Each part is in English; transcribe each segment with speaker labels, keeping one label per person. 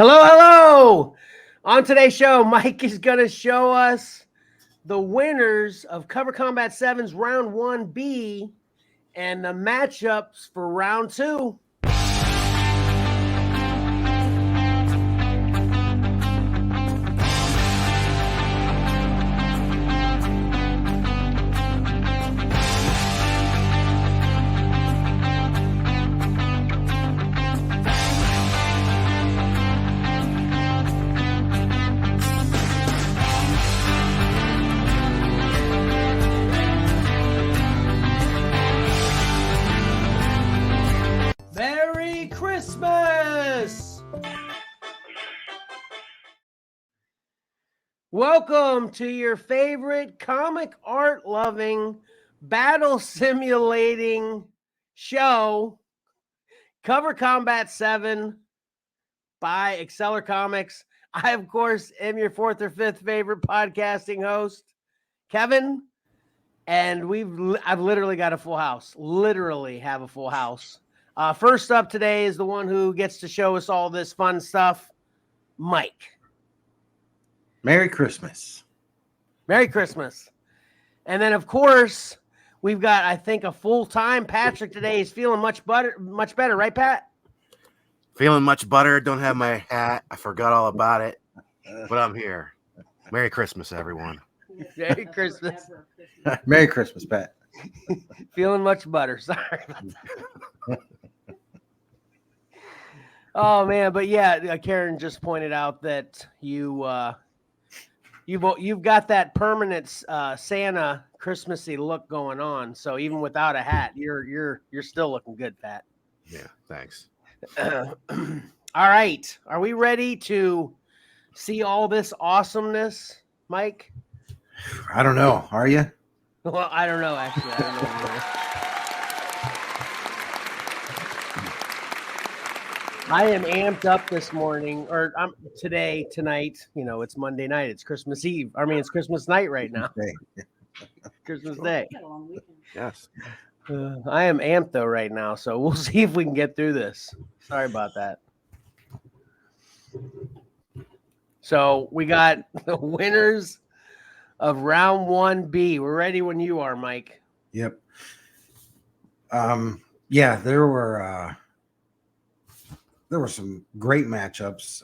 Speaker 1: Hello, hello. On today's show, Mike is going to show us the winners of Cover Combat 7's Round 1B and the matchups for Round 2. Merry Christmas! Welcome to your favorite comic art loving, battle simulating show, Cover Combat 7 by Xcellar Comics. I, of course, am your fourth or fifth favorite podcasting host, Kevin, and I've literally got a full house. Literally have a full house. First up today is the one who gets to show us all this fun stuff, Mike.
Speaker 2: Merry Christmas.
Speaker 1: Merry Christmas. And then, of course, we've got, I think, a full-time Patrick today. He's feeling much better, right, Pat?
Speaker 3: Feeling much better. Don't have my hat. I forgot all about it, but I'm here. Merry Christmas, everyone.
Speaker 1: Merry Christmas.
Speaker 2: Merry Christmas, Pat.
Speaker 1: Feeling much better. Sorry about that. Oh man, but yeah, Karen just pointed out that you've got that permanent Santa Christmassy look going on. So even without a hat, you're still looking good, Pat.
Speaker 3: Yeah, thanks.
Speaker 1: All right, are we ready to see all this awesomeness, Mike?
Speaker 2: I don't know. Are you?
Speaker 1: Well, I don't know actually. I don't know. I am amped up this morning, or tonight. You know, it's Monday night. It's Christmas Eve. I mean, it's Christmas night right now. Christmas Day.
Speaker 3: Yes.
Speaker 1: I am amped though right now, so we'll see if we can get through this. Sorry about that. So we got the winners of Round 1B. We're ready when you are, Mike.
Speaker 2: Yep. Yeah, there were some great matchups,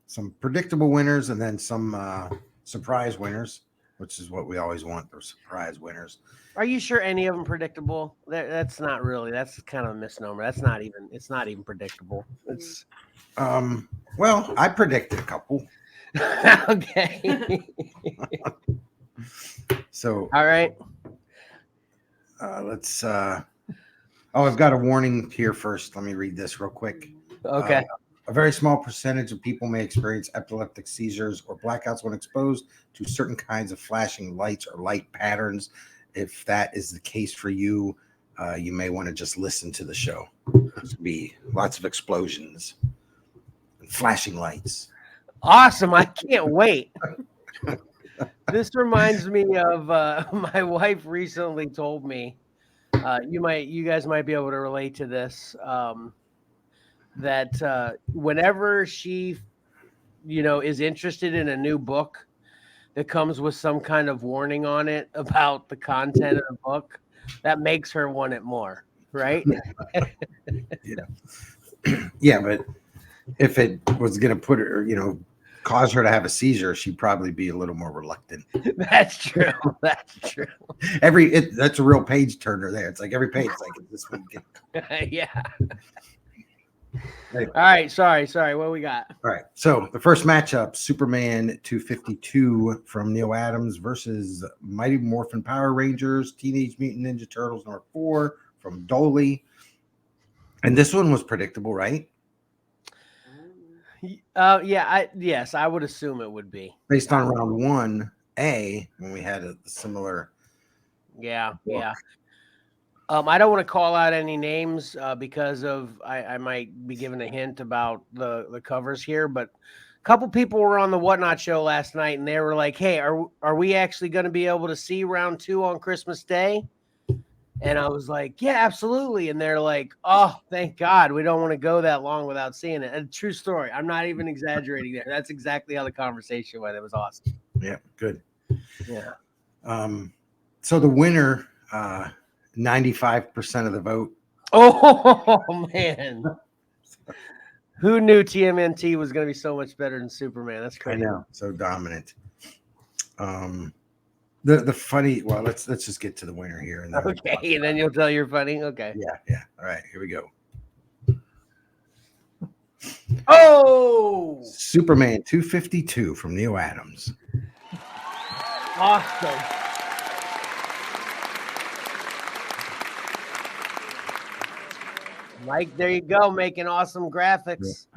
Speaker 2: some predictable winners, and then some surprise winners, which is what we always want, those surprise winners.
Speaker 1: Are you sure any of them predictable? That's not really. That's kind of a misnomer. It's not even predictable. It's
Speaker 2: well, I predicted a couple.
Speaker 1: Okay.
Speaker 2: So
Speaker 1: all right.
Speaker 2: Let's I've got a warning here first. Let me read this real quick.
Speaker 1: Okay.
Speaker 2: A very small percentage of people may experience epileptic seizures or blackouts when exposed to certain kinds of flashing lights or light patterns. If that is the case for you, you may want to just listen to the show. There's be lots of explosions and flashing lights.
Speaker 1: Awesome. I can't wait. This reminds me of my wife recently told me, you guys might be able to relate to this, that whenever she, is interested in a new book that comes with some kind of warning on it about the content of the book, that makes her want it more, right?
Speaker 2: Yeah, but if it was going to put her, cause her to have a seizure, she'd probably be a little more reluctant.
Speaker 1: That's true. That's true.
Speaker 2: That's a real page turner there. It's like every page, like this one.
Speaker 1: Yeah.
Speaker 2: Anyway.
Speaker 1: All right. Sorry. What we got?
Speaker 2: All right. So the first matchup, Superman 252 from Neil Adams versus Mighty Morphin Power Rangers, Teenage Mutant Ninja Turtles #4 from Dolly. And this one was predictable, right?
Speaker 1: Yes, I would assume it would be
Speaker 2: based on round 1A when we had a similar.
Speaker 1: Yeah. I don't want to call out any names because of I might be giving a hint about the covers here, but a couple people were on the Whatnot show last night and they were like, "Hey, are we actually going to be able to see round 2 on Christmas Day?" And I was like, yeah, absolutely. And they're like, oh, thank God. We don't want to go that long without seeing it. A true story. I'm not even exaggerating there. That's exactly how the conversation went. It was awesome.
Speaker 2: Yeah, good.
Speaker 1: Yeah.
Speaker 2: So the winner, 95% of the vote.
Speaker 1: Oh, man. Who knew TMNT was going to be so much better than Superman? That's
Speaker 2: I
Speaker 1: crazy.
Speaker 2: know, so dominant. The funny. Well, let's just get to the winner here, and then
Speaker 1: Okay, and then you'll tell you're funny. Okay.
Speaker 2: Yeah. All right, here we go.
Speaker 1: Oh,
Speaker 2: Superman 252 from Neil Adams.
Speaker 1: awesome. Mike, there you go, making awesome graphics.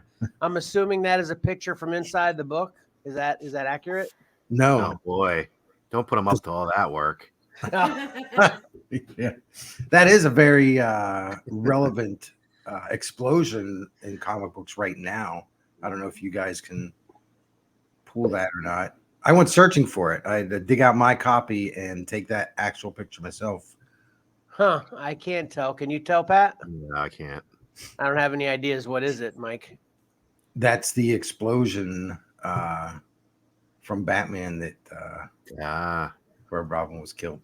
Speaker 1: I'm assuming that is a picture from inside the book. Is that accurate?
Speaker 2: No,
Speaker 3: Oh boy, don't put them up to all that work.
Speaker 2: yeah, that is a very relevant explosion in comic books right now. I don't know if you guys can pull that or not. I went searching for it. I had to dig out my copy and take that actual picture myself.
Speaker 1: Huh, I can't tell. Can you tell, Pat?
Speaker 3: No, I can't.
Speaker 1: I don't have any ideas. What is it, Mike?
Speaker 2: That's the explosion from Batman that where Robin was killed.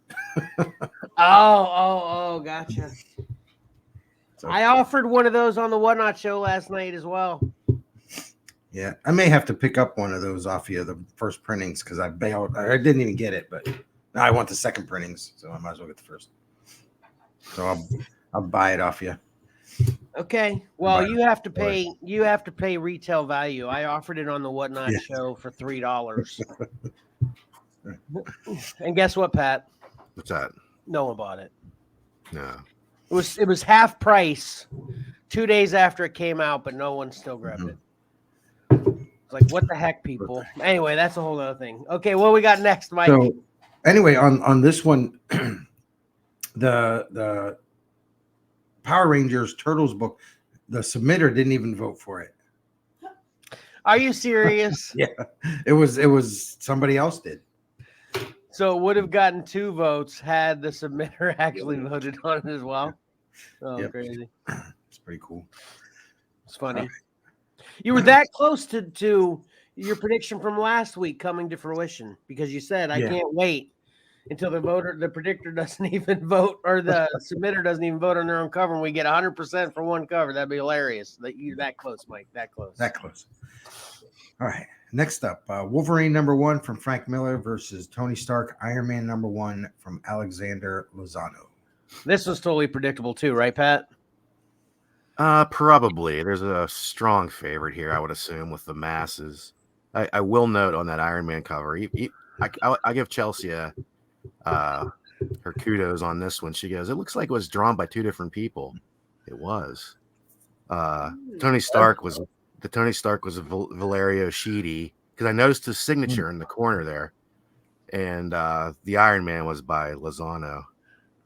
Speaker 1: Oh, gotcha.
Speaker 2: So,
Speaker 1: I offered one of those on the Whatnot show last night as well.
Speaker 2: yeah, I may have to pick up one of those off you, the first printings, because I bailed. I didn't even get it, but now I want the second printings, so I might as well get the first. So I'll buy it off you.
Speaker 1: Okay. Well, you have to pay retail value. I offered it on the Whatnot show for $3. And guess what, Pat?
Speaker 3: What's that?
Speaker 1: No one bought it.
Speaker 3: No.
Speaker 1: It was half price 2 days after it came out, but no one still grabbed it. It's like, what the heck, people? Anyway, that's a whole other thing. Okay, what we got next, Mike?
Speaker 2: So anyway, on this one, the Power Rangers Turtles book, the submitter didn't even vote for it.
Speaker 1: Are you serious?
Speaker 2: Yeah, it was somebody else did.
Speaker 1: So it would have gotten 2 votes had the submitter actually voted on it as well. Oh, crazy.
Speaker 2: It's pretty cool.
Speaker 1: It's funny. You were that close to your prediction from last week coming to fruition because you said, I can't wait until the predictor doesn't even vote or the submitter doesn't even vote on their own cover and we get 100% for one cover. That'd be hilarious. You're that close, Mike. That close.
Speaker 2: That close. All right. Next up, Wolverine #1 from Frank Miller versus Tony Stark Iron Man #1 from Alexander Lozano.
Speaker 1: This was totally predictable too, right, Pat?
Speaker 3: Probably. There's a strong favorite here, I would assume, with the masses. I will note on that Iron Man cover, I give Chelsea her kudos on this one. She goes, it looks like it was drawn by 2 different people. It was. Tony Stark was Valerio Sheedy, because I noticed his signature in the corner there, and the Iron Man was by Lozano.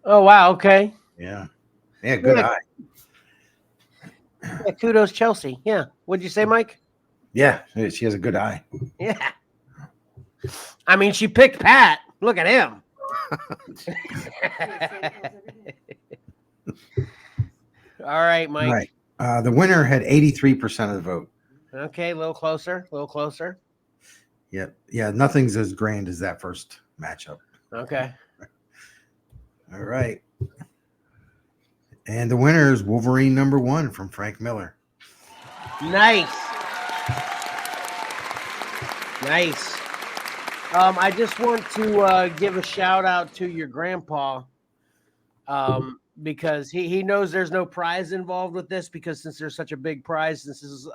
Speaker 1: Oh wow! Okay.
Speaker 2: Yeah. Good eye.
Speaker 1: Yeah, kudos, Chelsea. Yeah. What'd you say, Mike?
Speaker 2: Yeah, she has a good eye.
Speaker 1: Yeah. I mean, she picked Pat. Look at him. All right, Mike.
Speaker 2: All right. The winner had 83% of the vote.
Speaker 1: Okay, a little closer.
Speaker 2: Yep. Yeah, nothing's as grand as that first matchup.
Speaker 1: Okay.
Speaker 2: All right. And the winner is Wolverine #1 from Frank Miller.
Speaker 1: Nice. I just want to give a shout out to your grandpa because he knows there's no prize involved with this because since there's such a big prize, since this is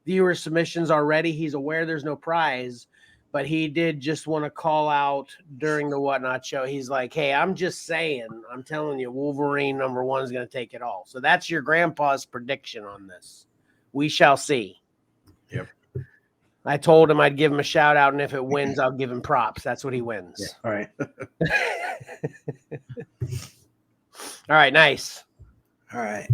Speaker 1: viewer submissions already, he's aware there's no prize. But he did just want to call out during the Whatnot show. He's like, hey, I'm just saying, I'm telling you, Wolverine #1 is going to take it all. So that's your grandpa's prediction on this. We shall see.
Speaker 2: Yep.
Speaker 1: I told him I'd give him a shout out, and if it wins, I'll give him props. That's what he wins.
Speaker 2: Yeah. All right.
Speaker 1: All right, nice.
Speaker 2: All right.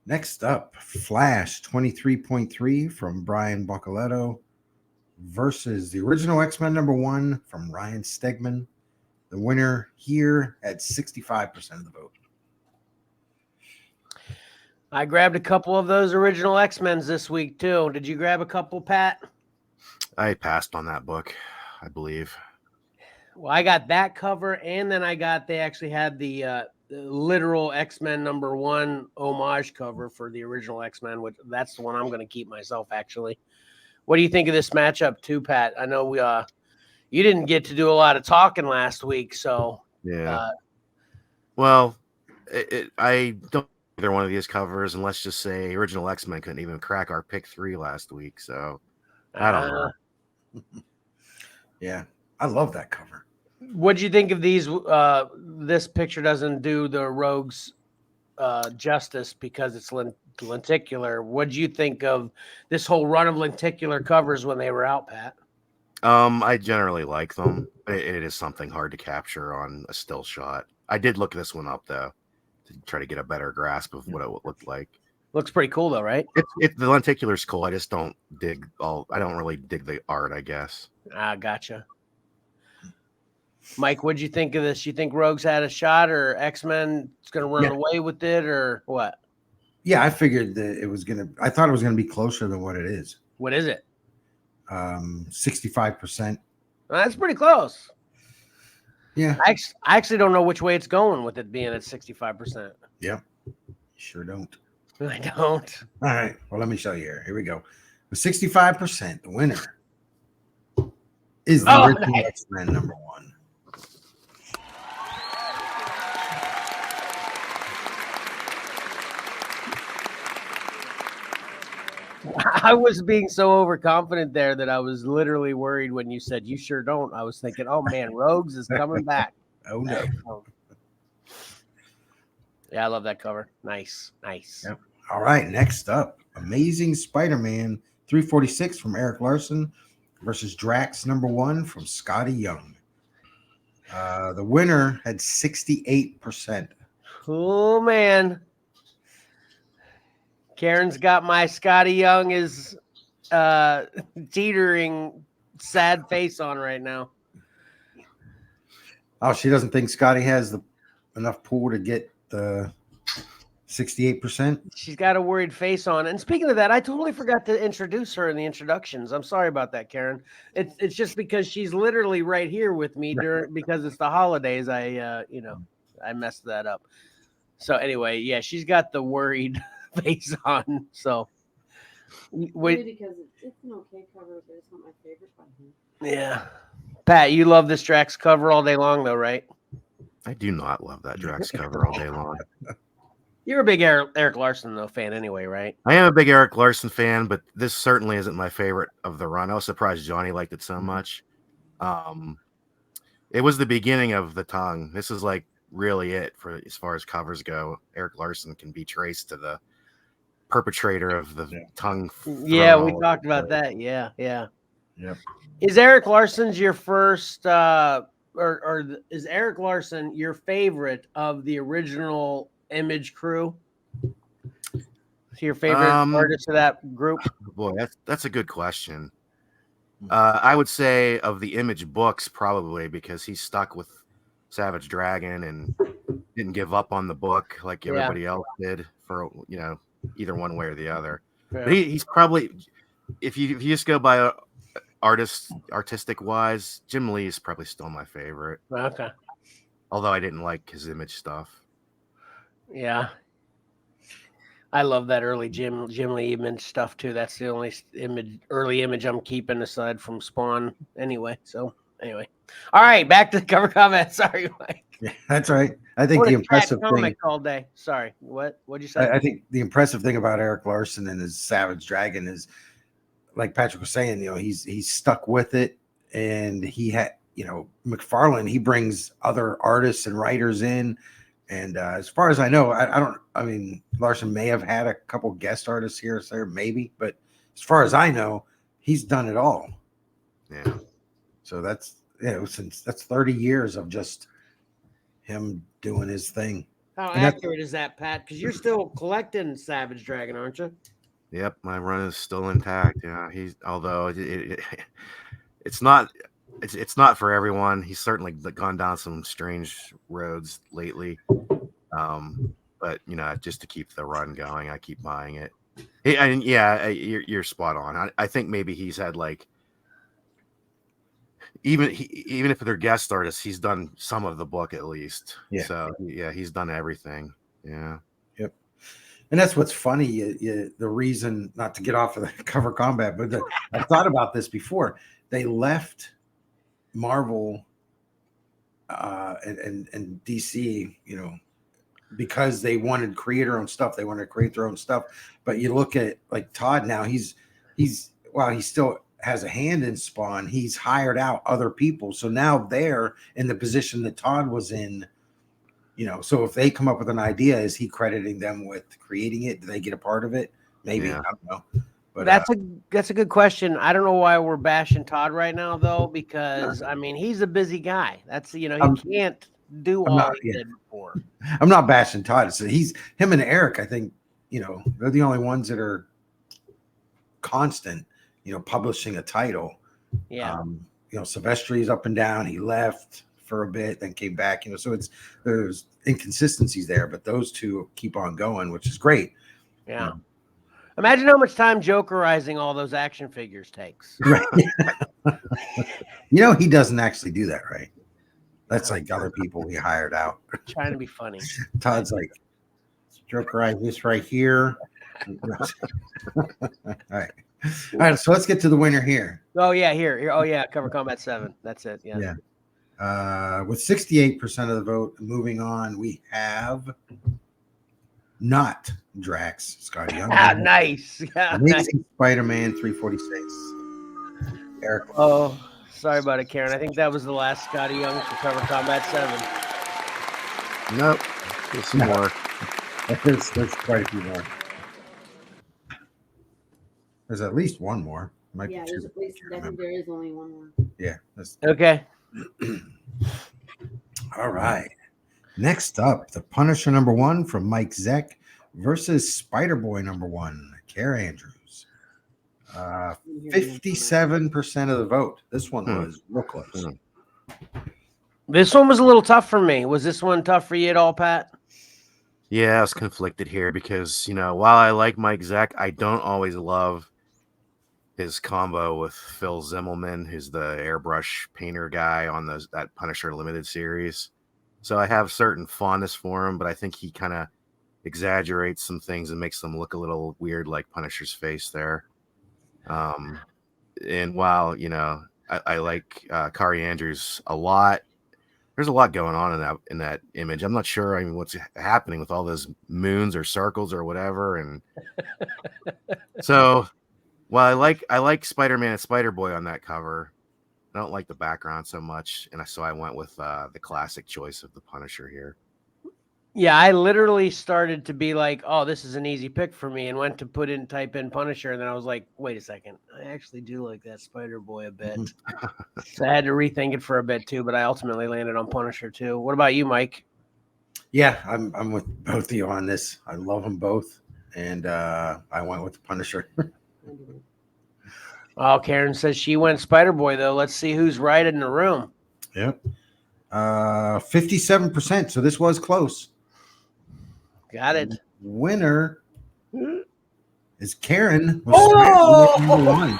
Speaker 2: Next up, Flash 23.3 from Brian Boccoletto versus the original X-Men #1 from Ryan Stegman. The winner here had 65% of the vote.
Speaker 1: I grabbed a couple of those original X-Men's this week too. Did you grab a couple, Pat?
Speaker 3: I passed on that book, I believe.
Speaker 1: Well, I got that cover, and then they actually had the literal X-Men #1 homage cover for the original X-Men, which that's the one I'm going to keep myself, actually. What do you think of this matchup too, Pat? I know you didn't get to do a lot of talking last week, so
Speaker 3: yeah. Well, I don't either one of these covers, and let's just say original X-Men couldn't even crack our pick 3 last week, so I don't know.
Speaker 2: Yeah, I love that cover.
Speaker 1: What do you think of these? This picture doesn't do the Rogues justice because it's lenticular. What do you think of this whole run of lenticular covers when they were out, Pat?
Speaker 3: I generally like them. It is something hard to capture on a still shot. I did look this one up though to try to get a better grasp of what it would look like.
Speaker 1: Looks pretty cool though, right?
Speaker 3: The lenticular's cool. I just don't dig I don't really dig the art, I guess.
Speaker 1: Gotcha. Mike, what'd you think of this? You think Rogues had a shot, or X-Men is going to run away with it, or what?
Speaker 2: Yeah, I figured that I thought it was gonna be closer than what it is.
Speaker 1: What is it?
Speaker 2: 65%.
Speaker 1: That's pretty close.
Speaker 2: Yeah.
Speaker 1: I actually don't know which way it's going with it being at 65%.
Speaker 2: Yep. Sure don't.
Speaker 1: I don't.
Speaker 2: All right. Well, let me show you here. Here we go. With 65%, the winner is the original X-Men #1.
Speaker 1: I was being so overconfident there that I was literally worried when you said you sure don't. I was thinking, oh man, Rogues is coming back.
Speaker 2: Oh no.
Speaker 1: Yeah, I love that cover. Nice.
Speaker 2: Yep. All right. Next up, Amazing Spider-Man 346 from Eric Larson versus Drax #1 from Scotty Young. The winner had 68%.
Speaker 1: Oh man. Karen's got my Scotty Young is teetering sad face on right now.
Speaker 2: Oh, she doesn't think Scotty has enough pool to get the 68%.
Speaker 1: She's got a worried face on. And speaking of that, I totally forgot to introduce her in the introductions. I'm sorry about that, Karen. It's just because she's literally right here with me because it's the holidays. I messed that up. So anyway, yeah, she's got the worried face on. So
Speaker 4: Only because it's an okay cover, but it's not my favorite by him.
Speaker 1: Yeah. Pat, you love this Drax cover all day long though, right?
Speaker 3: I do not love that Drax cover all day long.
Speaker 1: You're a big Eric Larson though fan anyway, right?
Speaker 3: I am a big Eric Larson fan, but this certainly isn't my favorite of the run. I was surprised Johnny liked it so much. It was the beginning of the tongue. This is like really it for as far as covers go. Eric Larson can be traced to the perpetrator of the tongue.
Speaker 1: Yeah, we talked about that. Yeah.
Speaker 2: Yep.
Speaker 1: Is Eric Larson's your first or is Eric Larson your favorite of the original Image crew? Your favorite artist of that group?
Speaker 3: Boy, that's a good question. I would say of the Image books, probably, because he stuck with Savage Dragon and didn't give up on the book like everybody else did for either one way or the other. Yeah. But he's probably, if you just go by artistic wise, Jim Lee is probably still my favorite.
Speaker 1: Okay.
Speaker 3: Although I didn't like his Image stuff.
Speaker 1: Yeah. I love that early Jim Lee Image stuff too. That's the only early image I'm keeping aside from Spawn anyway. So anyway. All right, back to the cover comment. Sorry, Mike.
Speaker 2: Yeah, that's right. I think the impressive thing
Speaker 1: all day. Sorry. What'd you say?
Speaker 2: I think the impressive thing about Eric Larson and his Savage Dragon is, like Patrick was saying, he's stuck with it, and he had, McFarlane, he brings other artists and writers in. And as far as I know, I mean, Larson may have had a couple guest artists here or there, maybe, but as far as I know, he's done it all.
Speaker 3: Yeah.
Speaker 2: So that's 30 years of just him doing his thing.
Speaker 1: How accurate is that, Pat? Because you're still collecting Savage Dragon, aren't you?
Speaker 3: Yep, my run is still intact. Yeah, although it's not it's not for everyone. He's certainly gone down some strange roads lately. But just to keep the run going, I keep buying it. And yeah, you're spot on. I think maybe he's had like even if they're guest artists, he's done some of the book at least.
Speaker 2: Yeah.
Speaker 3: So yeah, he's done everything. Yeah.
Speaker 2: Yep. And that's what's funny. The reason, not to get off of the cover combat, but I've thought about this before. They left Marvel and DC, because they wanted to create their own stuff. They wanted to create their own stuff. But you look at like Todd now, he's while he still has a hand in Spawn, he's hired out other people. So now they're in the position that Todd was in, so if they come up with an idea, is he crediting them with creating it? Do they get a part of it? Maybe.
Speaker 3: Yeah.
Speaker 2: I don't know. But
Speaker 1: that's a good question. I don't know why we're bashing Todd right now though, because I mean he's a busy guy. That's he can't do all he did before.
Speaker 2: I'm not bashing Todd. So him and Eric, I think, they're the only ones that are constant, publishing a title.
Speaker 1: Yeah.
Speaker 2: Silvestri's up and down. He left for a bit, then came back, so there's inconsistencies there, but those two keep on going, which is great.
Speaker 1: Yeah. Imagine how much time Jokerizing all those action figures takes.
Speaker 2: Right. He doesn't actually do that, right? That's like other people he hired out.
Speaker 1: Trying to be funny.
Speaker 2: Todd's like, Jokerize this right here. All right. So let's get to the winner here.
Speaker 1: Oh yeah, here. Oh yeah, Cover Combat 7. That's it. Yeah.
Speaker 2: With 68% of the vote, moving on, we have not Drax, Scotty Young.
Speaker 1: Nice. Yeah,
Speaker 2: Amazing Spider-Man 346. Eric.
Speaker 1: Oh, sorry about it, Karen. I think that was the last Scotty Young for Cover Combat 7.
Speaker 3: Nope. There's some more.
Speaker 2: There's quite a few more. There's at least one more. Might be
Speaker 4: there's
Speaker 2: two.
Speaker 4: at least. I think there is only one more.
Speaker 2: Yeah.
Speaker 1: Okay.
Speaker 2: All right. Next up, the Punisher #1 from Mike Zeck versus Spider-Boy #1, Care Andrews. 57% of the vote. This one was real close.
Speaker 1: This one was a little tough for me. Was this one tough for you at all, Pat?
Speaker 3: Yeah, I was conflicted here because, while I like Mike Zeck, I don't always love his combo with Phil Zimmelman, who's the airbrush painter guy on that Punisher Limited series. So I have certain fondness for him, but I think he kind of exaggerates some things and makes them look a little weird, like Punisher's face there. And while, I like Kari Andrews a lot, there's a lot going on in that image. I'm not sure what's happening with all those moons or circles or whatever. And so while I like Spider-Man and Spider-Boy on that cover, I don't like the background so much. And so I went with the classic choice of the Punisher here.
Speaker 1: Yeah, I literally started to be like, oh, this is an easy pick for me, and went to type in Punisher, and then I was like, wait a second, I actually do like that Spider-Boy a bit. So I had to rethink it for a bit too, but I ultimately landed on Punisher too. What about you, Mike?
Speaker 2: Yeah, I'm with both of you on this. I love them both, and I went with the Punisher.
Speaker 1: Oh, Karen says she went Spider-Boy, though. Let's see who's right in the room.
Speaker 2: Yep. 57%, so this was close.
Speaker 1: Got it.
Speaker 2: Winner is Karen.
Speaker 1: Oh!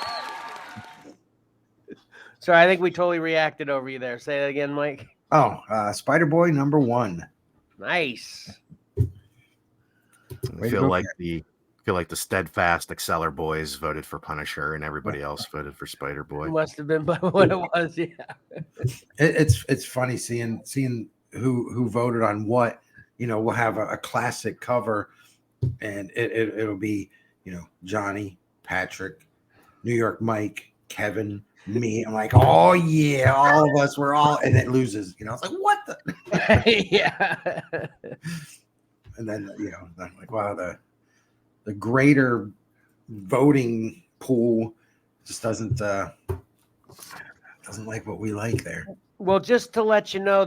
Speaker 1: Sorry, I think we totally reacted over you there. Say that again, Mike.
Speaker 2: Oh, Spider-Boy #1.
Speaker 1: Nice.
Speaker 3: I feel like the steadfast Xcellar boys voted for Punisher and everybody else voted for Spider-Boy.
Speaker 1: Must have been what it was, yeah.
Speaker 2: It's funny seeing who voted on what. We'll have a classic cover, and it'll be, Johnny, Patrick, New York Mike, Kevin, me. I'm like, oh yeah, all of us, we're all, and it loses. It's like, what the?
Speaker 1: Yeah.
Speaker 2: And then I'm like, wow, the greater voting pool just doesn't like what we like there.
Speaker 1: Well, just to let you know,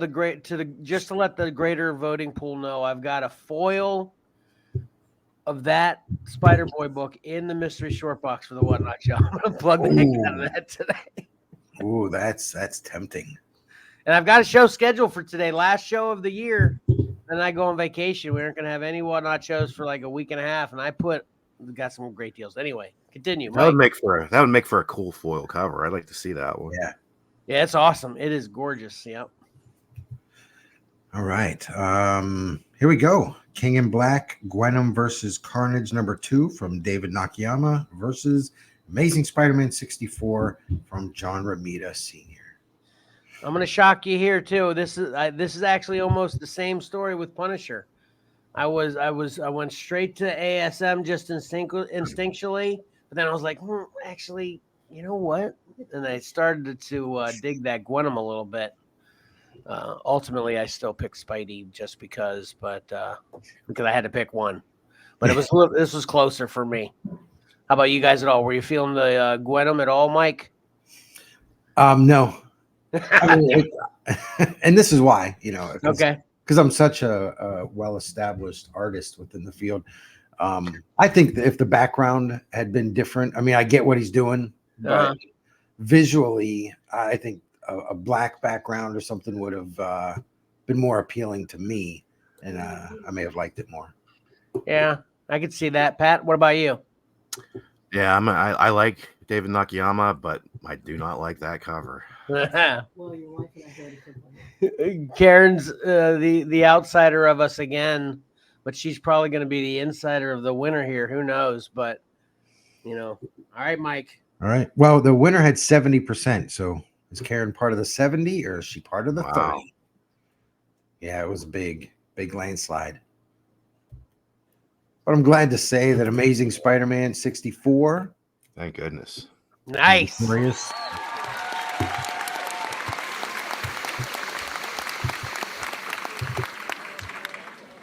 Speaker 1: just to let the greater voting pool know, I've got a foil of that Spider-Boy book in the mystery short box for the Whatnot Show. I'm gonna plug the heck out of that today.
Speaker 2: Ooh, that's tempting.
Speaker 1: And I've got a show scheduled for today, last show of the year. And I go on vacation. We aren't going to have any Whatnot shows for like a week and a half. And got some great deals. Anyway, continue, Mike.
Speaker 3: That would make for a cool foil cover. I'd like to see that one.
Speaker 2: Yeah.
Speaker 1: Yeah, it's awesome. It is gorgeous. Yep.
Speaker 2: All right. Here we go. King in Black, Gwenom versus Carnage #2 from David Nakayama versus Amazing Spider-Man 64 from John Romita Sr.
Speaker 1: I'm going to shock you here too. This is actually almost the same story with Punisher. I went straight to ASM just instinctually, but then I was like, actually, you know what? And I started to dig that Gwenom a little bit. Ultimately, I still picked Spidey just because I had to pick one. But this was closer for me. How about you guys at all? Were you feeling the Gwenom at all, Mike?
Speaker 2: No. I mean, and this is why,
Speaker 1: Okay.
Speaker 2: Because I'm such a well-established artist within the field. I think that if the background had been different, I mean, I get what he's doing, but visually, I think a black background or something would have been more appealing to me, and I may have liked it more.
Speaker 1: Yeah, I could see that. Pat, what about you?
Speaker 3: Yeah, I like David Nakayama, but I do not like that cover.
Speaker 4: Well, your wife and I voted for
Speaker 1: Karen's the outsider of us again, but she's probably going to be the insider of the winner here. Who knows? But all right, Mike.
Speaker 2: All right. Well, the winner had 70%. So is Karen part of the 70 or is she part of the 30? Yeah, it was a big landslide. But I'm glad to say that Amazing Spider-Man 64.
Speaker 3: Thank goodness.
Speaker 1: Nice.
Speaker 2: Glorious.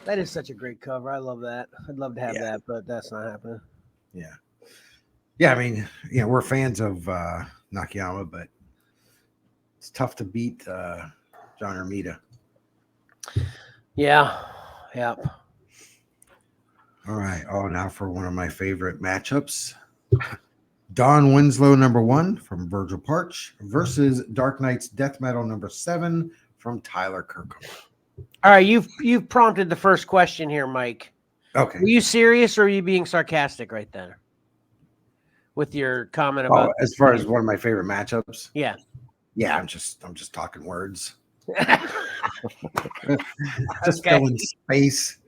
Speaker 1: That is such a great cover. I love that. I'd love to have that, but that's not happening.
Speaker 2: Yeah. Yeah, I mean, we're fans of Nakayama, but it's tough to beat John Romita.
Speaker 1: Yeah. Yep.
Speaker 2: All right. Oh, now for one of my favorite matchups. Don Winslow #1 from Virgil Parch versus Dark Knight's Death Metal #7 from Tyler Kirkham.
Speaker 1: All right, you've prompted the first question here, Mike.
Speaker 2: Okay.
Speaker 1: Were you serious or are you being sarcastic right there with your comment about?
Speaker 2: As far as one of my favorite matchups?
Speaker 1: Yeah.
Speaker 2: Yeah, I'm just talking words.
Speaker 1: Just
Speaker 2: filling space.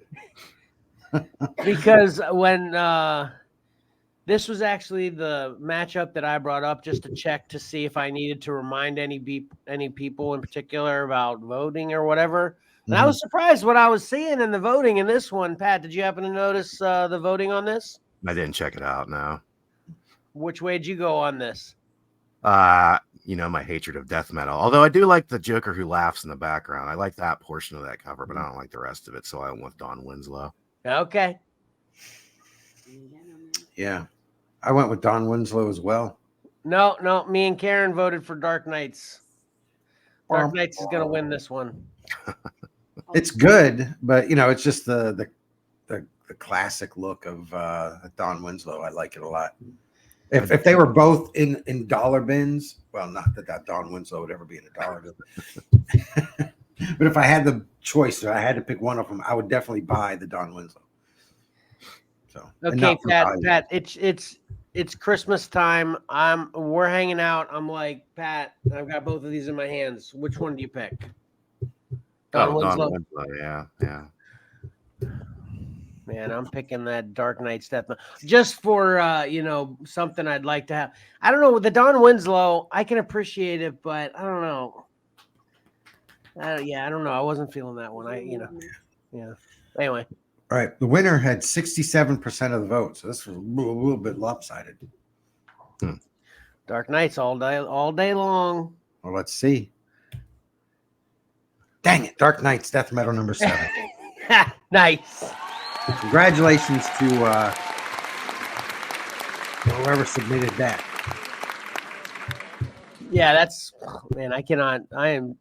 Speaker 1: Because when this was actually the matchup that I brought up just to check to see if I needed to remind any people in particular about voting or whatever. And I was surprised what I was seeing in the voting in this one. Pat, did you happen to notice the voting on this?
Speaker 3: I didn't check it out, no.
Speaker 1: Which way did you go on this?
Speaker 3: My hatred of death metal. Although I do like the Joker who laughs in the background. I like that portion of that cover, but I don't like the rest of it. So I went with Don Winslow.
Speaker 1: Okay.
Speaker 2: Yeah. I went with Don Winslow as well.
Speaker 1: No. Me and Karen voted for Dark Knights. Dark Knights is going to win this one.
Speaker 2: It's good, but it's just the classic look of Don Winslow. I like it a lot. If they were both in dollar bins, well, not that Don Winslow would ever be in a dollar bin. But if I had the choice, or I had to pick one of them, I would definitely buy the Don Winslow. So
Speaker 1: okay, Pat, it's Christmas time. We're hanging out. I'm like, Pat, I've got both of these in my hands. Which one do you pick? Don Winslow.
Speaker 3: Yeah.
Speaker 1: Man, I'm picking that Dark Knight's Death Metal just for something I'd like to have. I don't know with the Don Winslow, I can appreciate it, but I don't know. I don't know. I wasn't feeling that one. Yeah. Anyway.
Speaker 2: All right. The winner had 67% of the vote, so this was a little bit lopsided.
Speaker 1: Dark Knights all day long.
Speaker 2: Well, let's see. Dang it. Dark Knight's Death Metal #7.
Speaker 1: Nice.
Speaker 2: Congratulations to whoever submitted that.
Speaker 1: Yeah, I am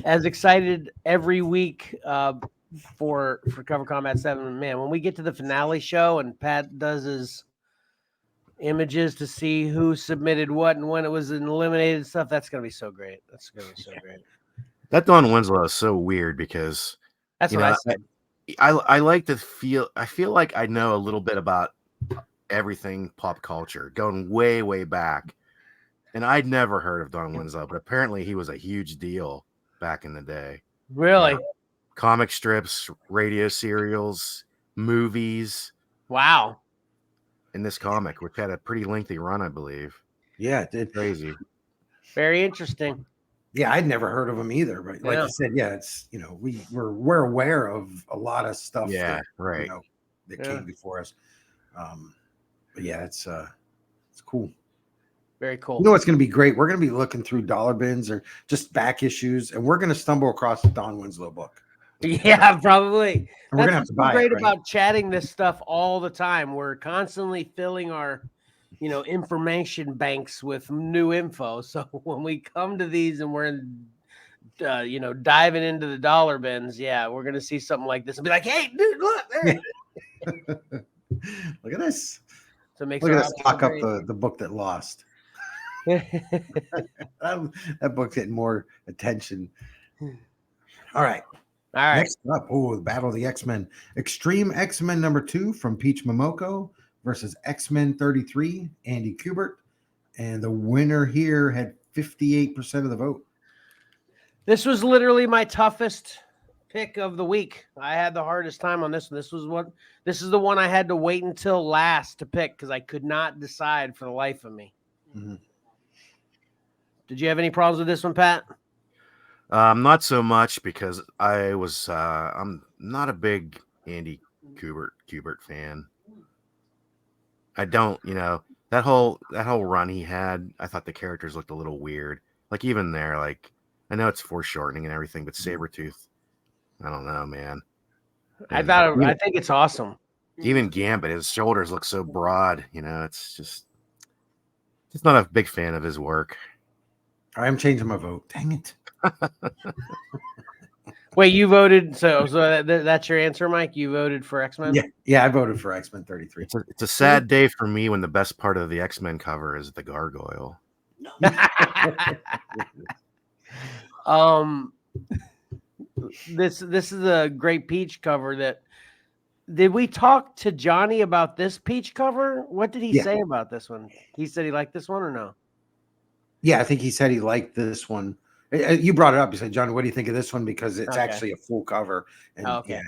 Speaker 1: as excited every week for Cover Combat 7. Man, when we get to the finale show and Pat does his images to see who submitted what and when it was eliminated and stuff. That's gonna be so great. That's gonna be so great.
Speaker 3: That Don Winslow is so weird because
Speaker 1: That's
Speaker 3: you
Speaker 1: what
Speaker 3: know
Speaker 1: I said.
Speaker 3: I like to feel like I know a little bit about everything pop culture going way back, and I'd never heard of Don Winslow, but apparently he was a huge deal back in the day.
Speaker 1: Really?
Speaker 3: Yeah. Comic strips, radio serials, movies.
Speaker 1: Wow.
Speaker 3: In this comic, which had a pretty lengthy run, I believe.
Speaker 2: Yeah, it did.
Speaker 3: Crazy.
Speaker 1: Very interesting.
Speaker 2: Yeah, I'd never heard of him either. But like you said, yeah, it's we're aware of a lot of stuff.
Speaker 3: Yeah,
Speaker 2: that,
Speaker 3: right.
Speaker 2: That came before us. But yeah, it's cool.
Speaker 1: Very cool.
Speaker 2: You know what's going to be great? We're going to be looking through dollar bins or just back issues, and we're going to stumble across the Don Winslow book.
Speaker 1: Yeah, probably.
Speaker 2: And we're going to have to buy
Speaker 1: great
Speaker 2: it, right?
Speaker 1: about chatting this stuff all the time. We're constantly filling our, information banks with new info. So when we come to these and we're diving into the dollar bins, we're going to see something like this and be like, "Hey, dude, look there."
Speaker 2: Look at this.
Speaker 1: So it makes
Speaker 2: Look at us talk up the book that lost. That book's getting more attention. All right. Next up, the Battle of the X-Men. Extreme X-Men #2 from Peach Momoko versus X-Men 33, Andy Kubert. And the winner here had 58% of the vote.
Speaker 1: This was literally my toughest pick of the week. I had the hardest time on this one. This is the one I had to wait until last to pick because I could not decide for the life of me.
Speaker 2: Mm-hmm.
Speaker 1: Did you have any problems with this one, Pat?
Speaker 3: Not so much because I'm not a big Andy Kubert fan. I don't, that whole run he had, I thought the characters looked a little weird. Like even there, like I know it's foreshortening and everything, but Sabretooth, I don't know, man.
Speaker 1: I think it's awesome.
Speaker 3: Even Gambit, his shoulders look so broad, it's just not a big fan of his work.
Speaker 2: I'm changing my vote. Dang it.
Speaker 1: Wait, you voted? So that's your answer, Mike? You voted for X-Men?
Speaker 2: Yeah, I voted for X-Men 33.
Speaker 3: It's a sad day for me when the best part of the X-Men cover is the gargoyle.
Speaker 1: This is a great Peach cover. Did we talk to Johnny about this Peach cover? What did he say about this one? He said he liked this one or no?
Speaker 2: Yeah, I think he said he liked this one. You brought it up. You said, "John, what do you think of this one?" Because it's actually a full cover, and yeah,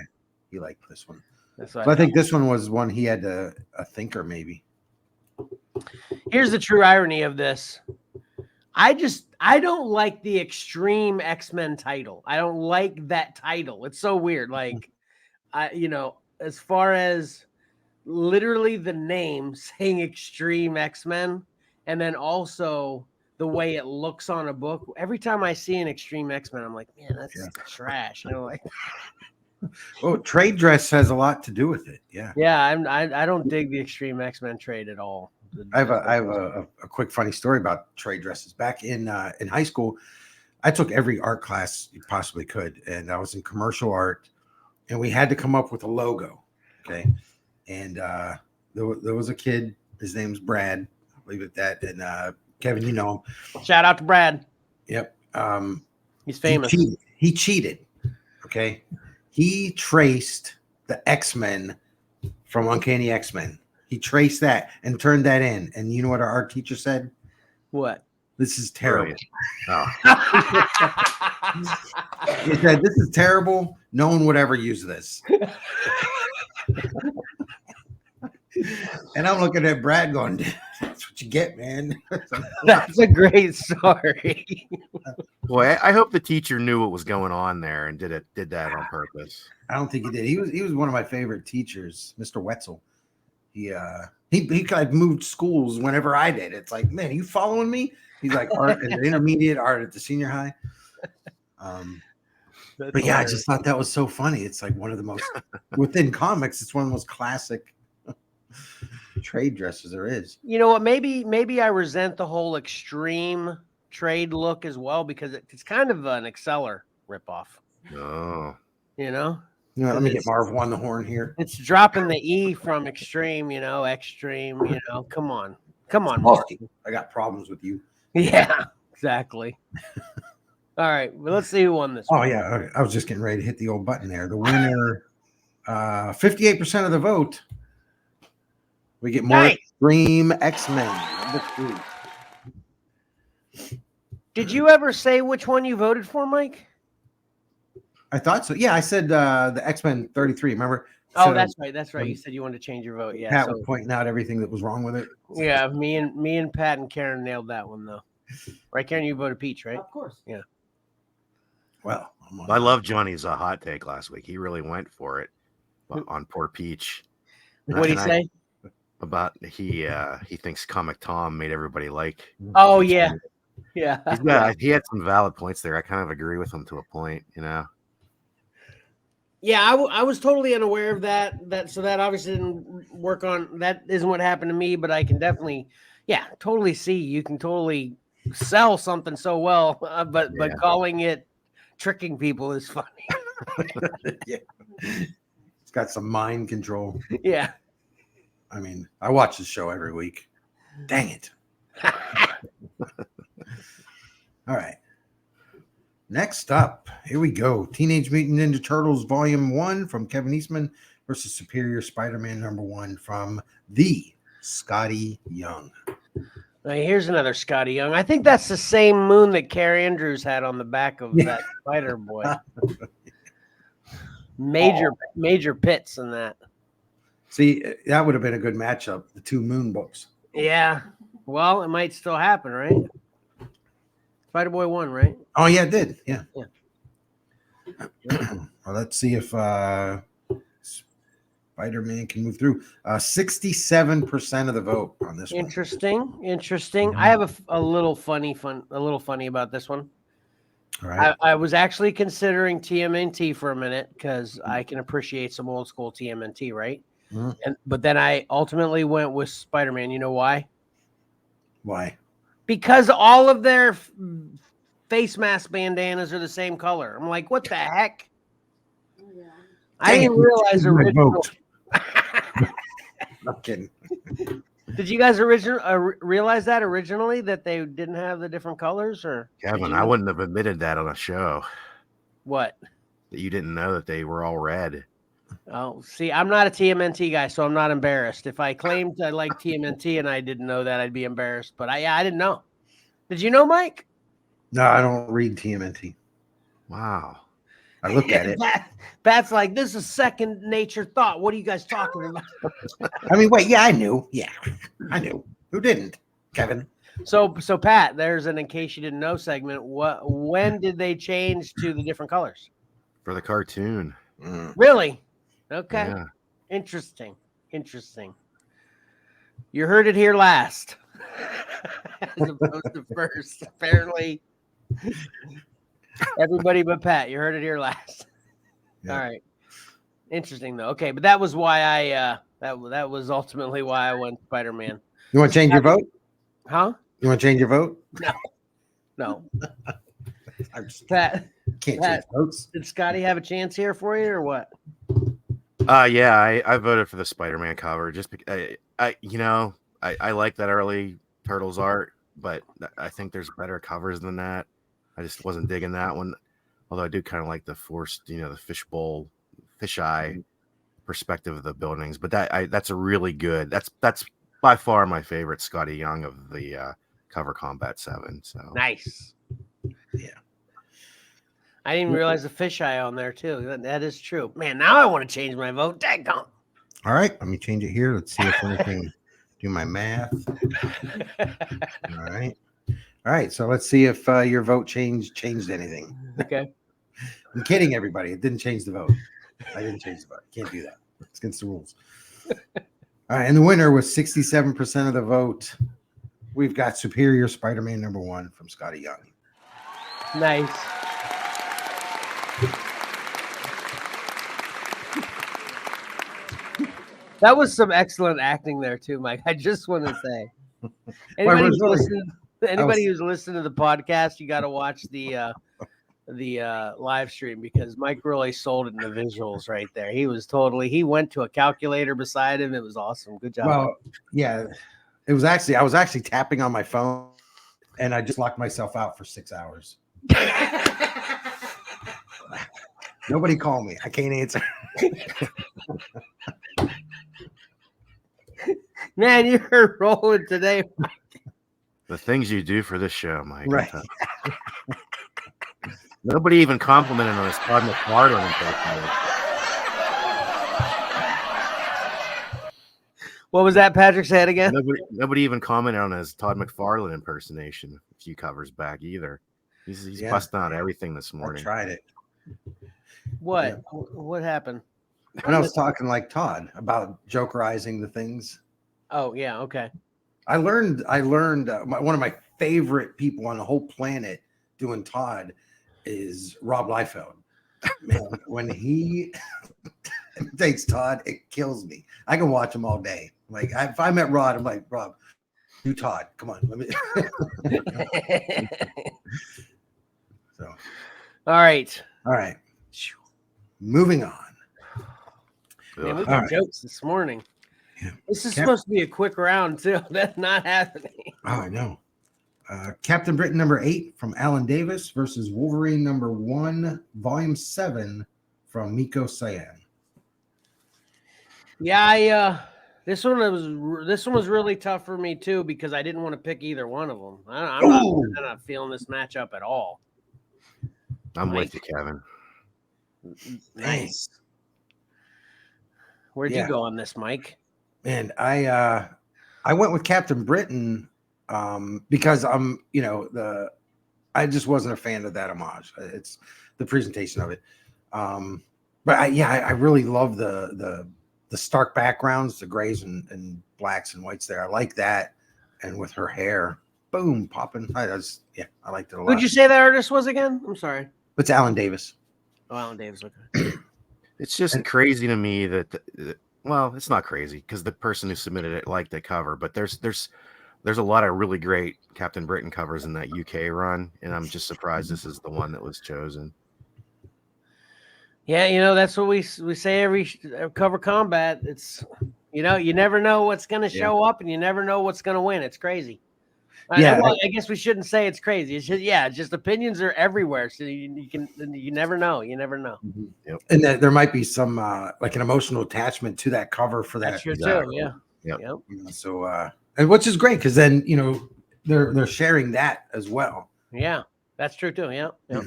Speaker 2: he liked this one. So I think this one was one he had a thinker maybe.
Speaker 1: Here's the true irony of this. I don't like the Extreme X-Men title. I don't like that title. It's so weird. Like, as far as literally the name saying Extreme X-Men, and then also the way it looks on a book. Every time I see an Extreme X-Men, I'm like, man, that's trash.
Speaker 2: Oh, trade dress has a lot to do with it. Yeah.
Speaker 1: Yeah, I don't dig the Extreme X-Men trade at all.
Speaker 2: I have a quick funny story about trade dresses. Back in high school, I took every art class you possibly could, and I was in commercial art, and we had to come up with a logo. Okay, and there was a kid. His name's Brad. I'll leave it at that. And Kevin, you know him.
Speaker 1: Shout out to Brad.
Speaker 2: Yep.
Speaker 1: He's famous.
Speaker 2: He cheated. Okay. He traced the X-Men from Uncanny X-Men. He traced that and turned that in. And you know what our art teacher said?
Speaker 1: What?
Speaker 2: This is terrible.
Speaker 3: Oh.
Speaker 2: He said, "This is terrible. No one would ever use this." And I'm looking at Brad going, "That's what you get, man."
Speaker 1: That's a great story.
Speaker 2: Boy,
Speaker 3: I hope the teacher knew what was going on there and did that on purpose.
Speaker 2: I don't think he did. He was one of my favorite teachers, Mr. Wetzel. He like moved schools whenever I did. It's like, man, are you following me? He's like art at the intermediate, art at the senior high. But yeah, I just thought that was so funny. It's like one of the most within comics. It's one of the most classic trade dresses there is.
Speaker 1: You know what? Maybe I resent the whole extreme trade look as well because it's kind of an Xcellar ripoff.
Speaker 3: Oh,
Speaker 1: you know,
Speaker 2: You know, let me get Marv on the horn here.
Speaker 1: It's dropping the E from extreme, extreme, come on, Marv.
Speaker 2: I got problems with you.
Speaker 1: Yeah, exactly. All right, well, let's see who won this.
Speaker 2: Oh yeah, okay. I was just getting ready to hit the old button there. The winner, 58% of the vote. We get more Extreme X-Men number 3.
Speaker 1: Did you ever say which one you voted for, Mike?
Speaker 2: I thought so. Yeah, I said the X-Men 33. Remember?
Speaker 1: Oh,
Speaker 2: So,
Speaker 1: that's right. That's right. You said you wanted to change your vote. Yeah.
Speaker 2: Pat was pointing out everything that was wrong with it.
Speaker 1: Yeah, me and Pat and Karen nailed that one though. Right, Karen? You voted Peach, right?
Speaker 4: Of course.
Speaker 1: Yeah.
Speaker 2: Well,
Speaker 3: I love Johnny's hot take last week. He really went for it on poor Peach.
Speaker 1: What did he say?
Speaker 3: About he thinks Comic Tom made everybody like.
Speaker 1: Oh yeah. Yeah.
Speaker 3: He had some valid points there. I kind of agree with him to a point,
Speaker 1: Yeah, I was totally unaware of that. So that obviously didn't work on. That isn't what happened to me, but I can definitely, totally see. You can totally sell something so well, but calling it tricking people is funny.
Speaker 2: Yeah, it's got some mind control.
Speaker 1: Yeah,
Speaker 2: I mean, I watch the show every week. Dang it! All right. Next up, here we go. Teenage Mutant Ninja Turtles Volume 1 from Kevin Eastman versus Superior Spider-Man number 1 from the Scotty Young.
Speaker 1: Now here's another Scotty Young. I think that's the same moon that Carrie Andrews had on the back of that Spider Boy. Major pits in that.
Speaker 2: See, that would have been a good matchup, the two moon books.
Speaker 1: Yeah. Well, it might still happen, right? Spider Boy won, right?
Speaker 2: Oh, yeah, it did. Yeah.
Speaker 1: Yeah.
Speaker 2: Well, let's see if Spider-Man can move through. 67% of the vote on this one.
Speaker 1: Interesting. I have a little funny about this one.
Speaker 2: All right.
Speaker 1: I was actually considering TMNT for a minute because I can appreciate some old school TMNT, right?
Speaker 2: Mm-hmm.
Speaker 1: But then I ultimately went with Spider-Man. You know why?
Speaker 2: Why?
Speaker 1: Because all of their face mask bandanas are the same color. I'm like, what the heck?
Speaker 4: Oh, yeah.
Speaker 1: I didn't realize original.
Speaker 2: I'm kidding.
Speaker 1: Did you guys realize that originally that they didn't have the different colors? Or
Speaker 3: Kevin, I wouldn't have admitted that on a show.
Speaker 1: What?
Speaker 3: That you didn't know that they were all red.
Speaker 1: Oh, see, I'm not a TMNT guy, so I'm not embarrassed. If I claimed I like TMNT and I didn't know that, I'd be embarrassed. But I didn't know. Did you know, Mike?
Speaker 2: No, I don't read TMNT.
Speaker 3: Wow.
Speaker 2: I looked at it.
Speaker 1: Pat's like, this is second nature thought. What are you guys talking about?
Speaker 2: I mean, wait, yeah, I knew. Yeah, I knew. Who didn't? Kevin.
Speaker 1: So Pat, there's an in case you didn't know segment. When did they change to the different colors?
Speaker 3: For the cartoon.
Speaker 1: Really? Okay.
Speaker 3: Yeah.
Speaker 1: Interesting. You heard it here last. As opposed to first. Apparently. Everybody but Pat. You heard it here last. Yeah. All right. Interesting though. Okay, but that was why that was ultimately why I went Spider-Man.
Speaker 2: You want to change your vote?
Speaker 1: Huh?
Speaker 2: You want to change your vote?
Speaker 1: No.
Speaker 2: I'm just
Speaker 1: Pat.
Speaker 2: Can't change votes.
Speaker 1: Did Scotty have a chance here for you or what?
Speaker 3: Yeah, I voted for the Spider-Man cover just because I like that early Turtles art, but I think there's better covers than that. I just wasn't digging that one. Although I do kind of like the forced, the fisheye perspective of the buildings. But that's a really good. That's by far my favorite Scotty Young of the Cover Combat 7. So
Speaker 1: nice.
Speaker 2: Yeah.
Speaker 1: I didn't realize the fisheye on there too. That is true. Man, now I want to change my vote. Daggone.
Speaker 2: All right, let me change it here. Let's see if anything. Do my math. All right. So let's see if your vote changed anything.
Speaker 1: Okay.
Speaker 2: I'm kidding, everybody. It didn't change the vote. I didn't change the vote. Can't do that. It's against the rules. All right, and the winner was 67% of the vote. We've got Superior Spider-Man number 1 from Scotty Young.
Speaker 1: Nice. That was some excellent acting there too, Mike. I just want to say, anybody who's listening to the podcast, you got to watch the live stream because Mike really sold it in the visuals right there. He went to a calculator beside him. It was awesome. Good job.
Speaker 2: Well, yeah, I was actually tapping on my phone and I just locked myself out for 6 hours. Nobody call me. I can't answer.
Speaker 1: Man, you're rolling today.
Speaker 3: The things you do for this show, Mike.
Speaker 2: Right.
Speaker 3: Nobody even complimented on his Todd McFarlane impersonation.
Speaker 1: What was that Patrick said again?
Speaker 3: Nobody even commented on his Todd McFarlane impersonation a few covers back either. He's busting out everything this morning.
Speaker 2: I tried it.
Speaker 1: What?
Speaker 2: Yeah.
Speaker 1: What happened?
Speaker 2: When I was talking like Todd about jokerizing the things.
Speaker 1: Oh yeah, okay.
Speaker 2: I learned one of my favorite people on the whole planet doing Todd is Rob Liefeld. Man, when he takes Todd, it kills me. I can watch him all day. Like if I met Rod, I'm like, Rob, do Todd. Come on, let me. So,
Speaker 1: All right.
Speaker 2: Moving on.
Speaker 1: Man, we got jokes this morning.
Speaker 2: Yeah.
Speaker 1: This is supposed to be a quick round too. That's not happening.
Speaker 2: Oh, I know. Captain Britain #8 from Alan Davis versus Wolverine #1, Volume 7 from Miko Cyan.
Speaker 1: Yeah, this one was really tough for me too because I didn't want to pick either one of them. I'm not feeling this matchup at all.
Speaker 3: I'm with you, Kevin.
Speaker 2: Nice.
Speaker 1: Where'd you go on this, Mike?
Speaker 2: And I went with Captain Britain because I just wasn't a fan of that homage. It's the presentation of it. But I really love the stark backgrounds, the grays and blacks and whites there. I like that. And with her hair, boom, popping. I liked it a lot.
Speaker 1: Who'd you say that artist was again? I'm sorry.
Speaker 2: It's Alan Davis.
Speaker 1: Oh, Alan Davis. Okay.
Speaker 3: It's just crazy to me that well, it's not crazy because the person who submitted it liked the cover, but there's a lot of really great Captain Britain covers in that UK run, and I'm just surprised this is the one that was chosen.
Speaker 1: Yeah, that's what we say every cover combat. It's you never know what's going to show up, and you never know what's going to win. It's crazy.
Speaker 2: Yeah,
Speaker 1: I guess we shouldn't say it's crazy. It's just opinions are everywhere, so you never know. You never know.
Speaker 2: Mm-hmm. Yep. And there might be some like an emotional attachment to that cover for that.
Speaker 1: That's true too. Yeah.
Speaker 3: Yep.
Speaker 2: So and which is great because then they're sharing that as well.
Speaker 1: Yeah, that's true too. Yeah. Yep.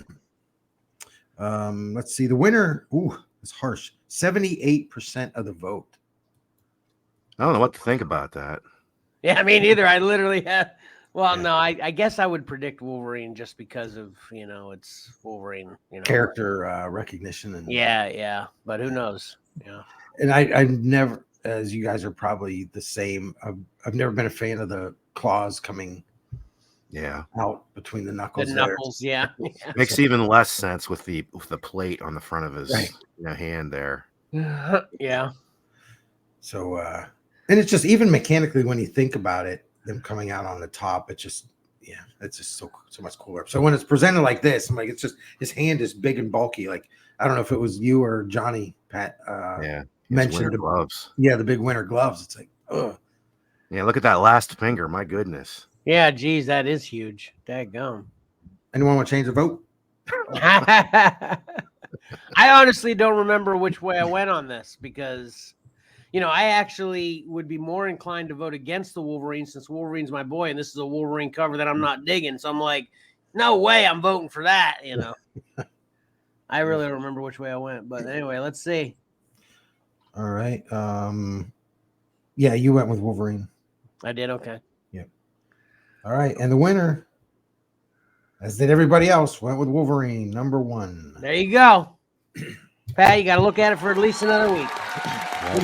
Speaker 2: Let's see the winner. Ooh, it's harsh. 78% of the vote.
Speaker 3: I don't know what to think about that.
Speaker 1: Yeah, me neither. I literally have. Well, no, I guess I would predict Wolverine just because of it's Wolverine.
Speaker 2: Character recognition and
Speaker 1: yeah. But who knows? Yeah.
Speaker 2: And I never, as you guys are probably the same. I've never been a fan of the claws coming. Out between the knuckles.
Speaker 1: The knuckles, yeah.
Speaker 3: Makes even less sense with the plate on the front of his hand there.
Speaker 1: Yeah.
Speaker 2: So and it's just even mechanically when you think about it, them coming out on the top, it's just so much cooler. So when it's presented like this, I'm like, it's just his hand is big and bulky. Like I don't know if it was you or Johnny Pat mentioned the
Speaker 3: gloves.
Speaker 2: Yeah, the big winter gloves. It's like, ugh.
Speaker 3: Yeah, look at that last finger. My goodness.
Speaker 1: Yeah, geez, that is huge. Daggum.
Speaker 2: Anyone want to change the vote?
Speaker 1: I honestly don't remember which way I went on this because, I actually would be more inclined to vote against the Wolverine since Wolverine's my boy and this is a Wolverine cover that I'm not digging. So I'm like, no way I'm voting for that, I really don't remember which way I went. But anyway, let's see.
Speaker 2: All right. Yeah, you went with Wolverine.
Speaker 1: I did, okay.
Speaker 2: Yep. All right, and the winner, as did everybody else, went with Wolverine #1.
Speaker 1: There you go. Pat, you got to look at it for at least another week.
Speaker 3: I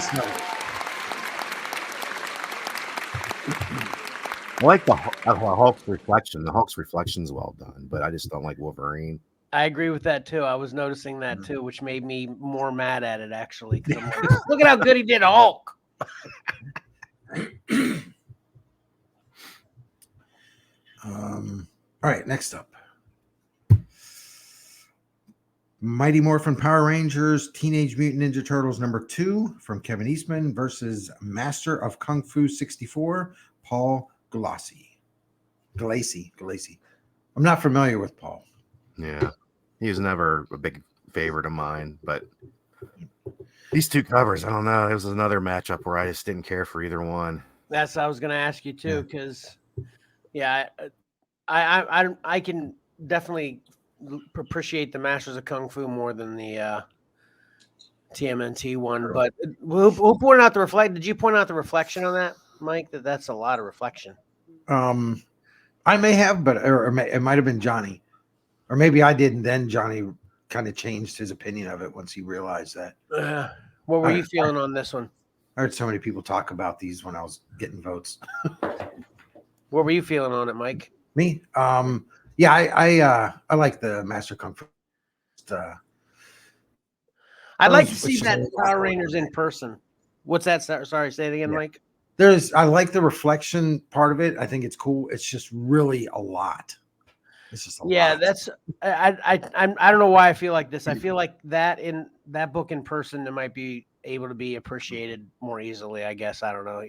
Speaker 3: like the Hulk's reflection. The Hulk's reflection's well done, but I just don't like Wolverine.
Speaker 1: I agree with that too. I was noticing that too, which made me more mad at it actually. I'm like, look at how good he did Hulk.
Speaker 2: All right, next up. Mighty Morphin Power Rangers Teenage Mutant Ninja Turtles #2 from Kevin Eastman versus Master of Kung Fu 64, Paul Galassi. I'm not familiar with Paul.
Speaker 3: Yeah, he was never a big favorite of mine, but these two covers, I don't know. It was another matchup where I just didn't care for either one.
Speaker 1: That's what I was going to ask you too, because I can definitely appreciate the Masters of Kung Fu more than the TMNT one. But who pointed out the reflect? Did you point out the reflection on that, Mike? That's a lot of reflection.
Speaker 2: I may have, but it might have been Johnny, or maybe I did, and then Johnny kind of changed his opinion of it once he realized that.
Speaker 1: What were you feeling on this one?
Speaker 2: I heard so many people talk about these when I was getting votes.
Speaker 1: What were you feeling on it, Mike?
Speaker 2: Me? Yeah, I like the Master Kung Fu.
Speaker 1: I'd like to see that Power Rangers in person. What's that? Sorry, say it again, Mike.
Speaker 2: I like the reflection part of it. I think it's cool. It's just really a lot. It's just a lot.
Speaker 1: That's I don't know why I feel like this. I feel like that in that book in person, it might be able to be appreciated more easily. I guess I don't know,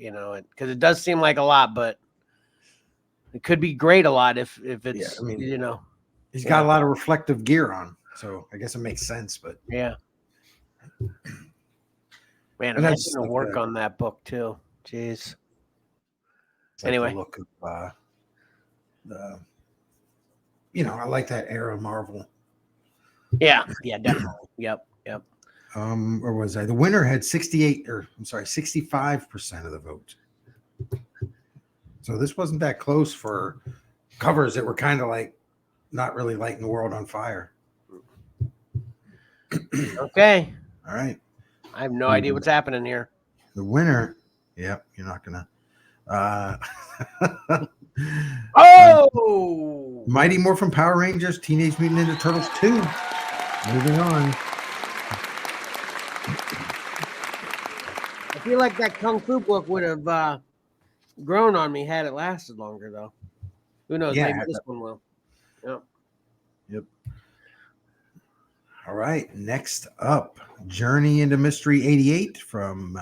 Speaker 1: because it does seem like a lot, but it could be great a lot if it's
Speaker 2: he's got a lot of reflective gear on, so I guess it makes sense. But
Speaker 1: yeah, man, I'm going to work on that book too. Jeez. Anyway,
Speaker 2: the look of I like that era of Marvel.
Speaker 1: Yeah, definitely. Yep.
Speaker 2: Or was I? The winner had 65% of the vote. So this wasn't that close for covers that were kind of like not really lighting the world on fire.
Speaker 1: Okay.
Speaker 2: All right.
Speaker 1: I have no idea what's happening here.
Speaker 2: The winner. Yep. You're not gonna. Mighty Morphin Power Rangers Teenage Mutant Ninja Turtles 2. Moving on.
Speaker 1: I feel like that Kung Fu book would have grown on me had it lasted longer, though. Who knows?
Speaker 2: Yeah,
Speaker 1: maybe this one will.
Speaker 2: Yep. All right. Next up, Journey into Mystery 88 from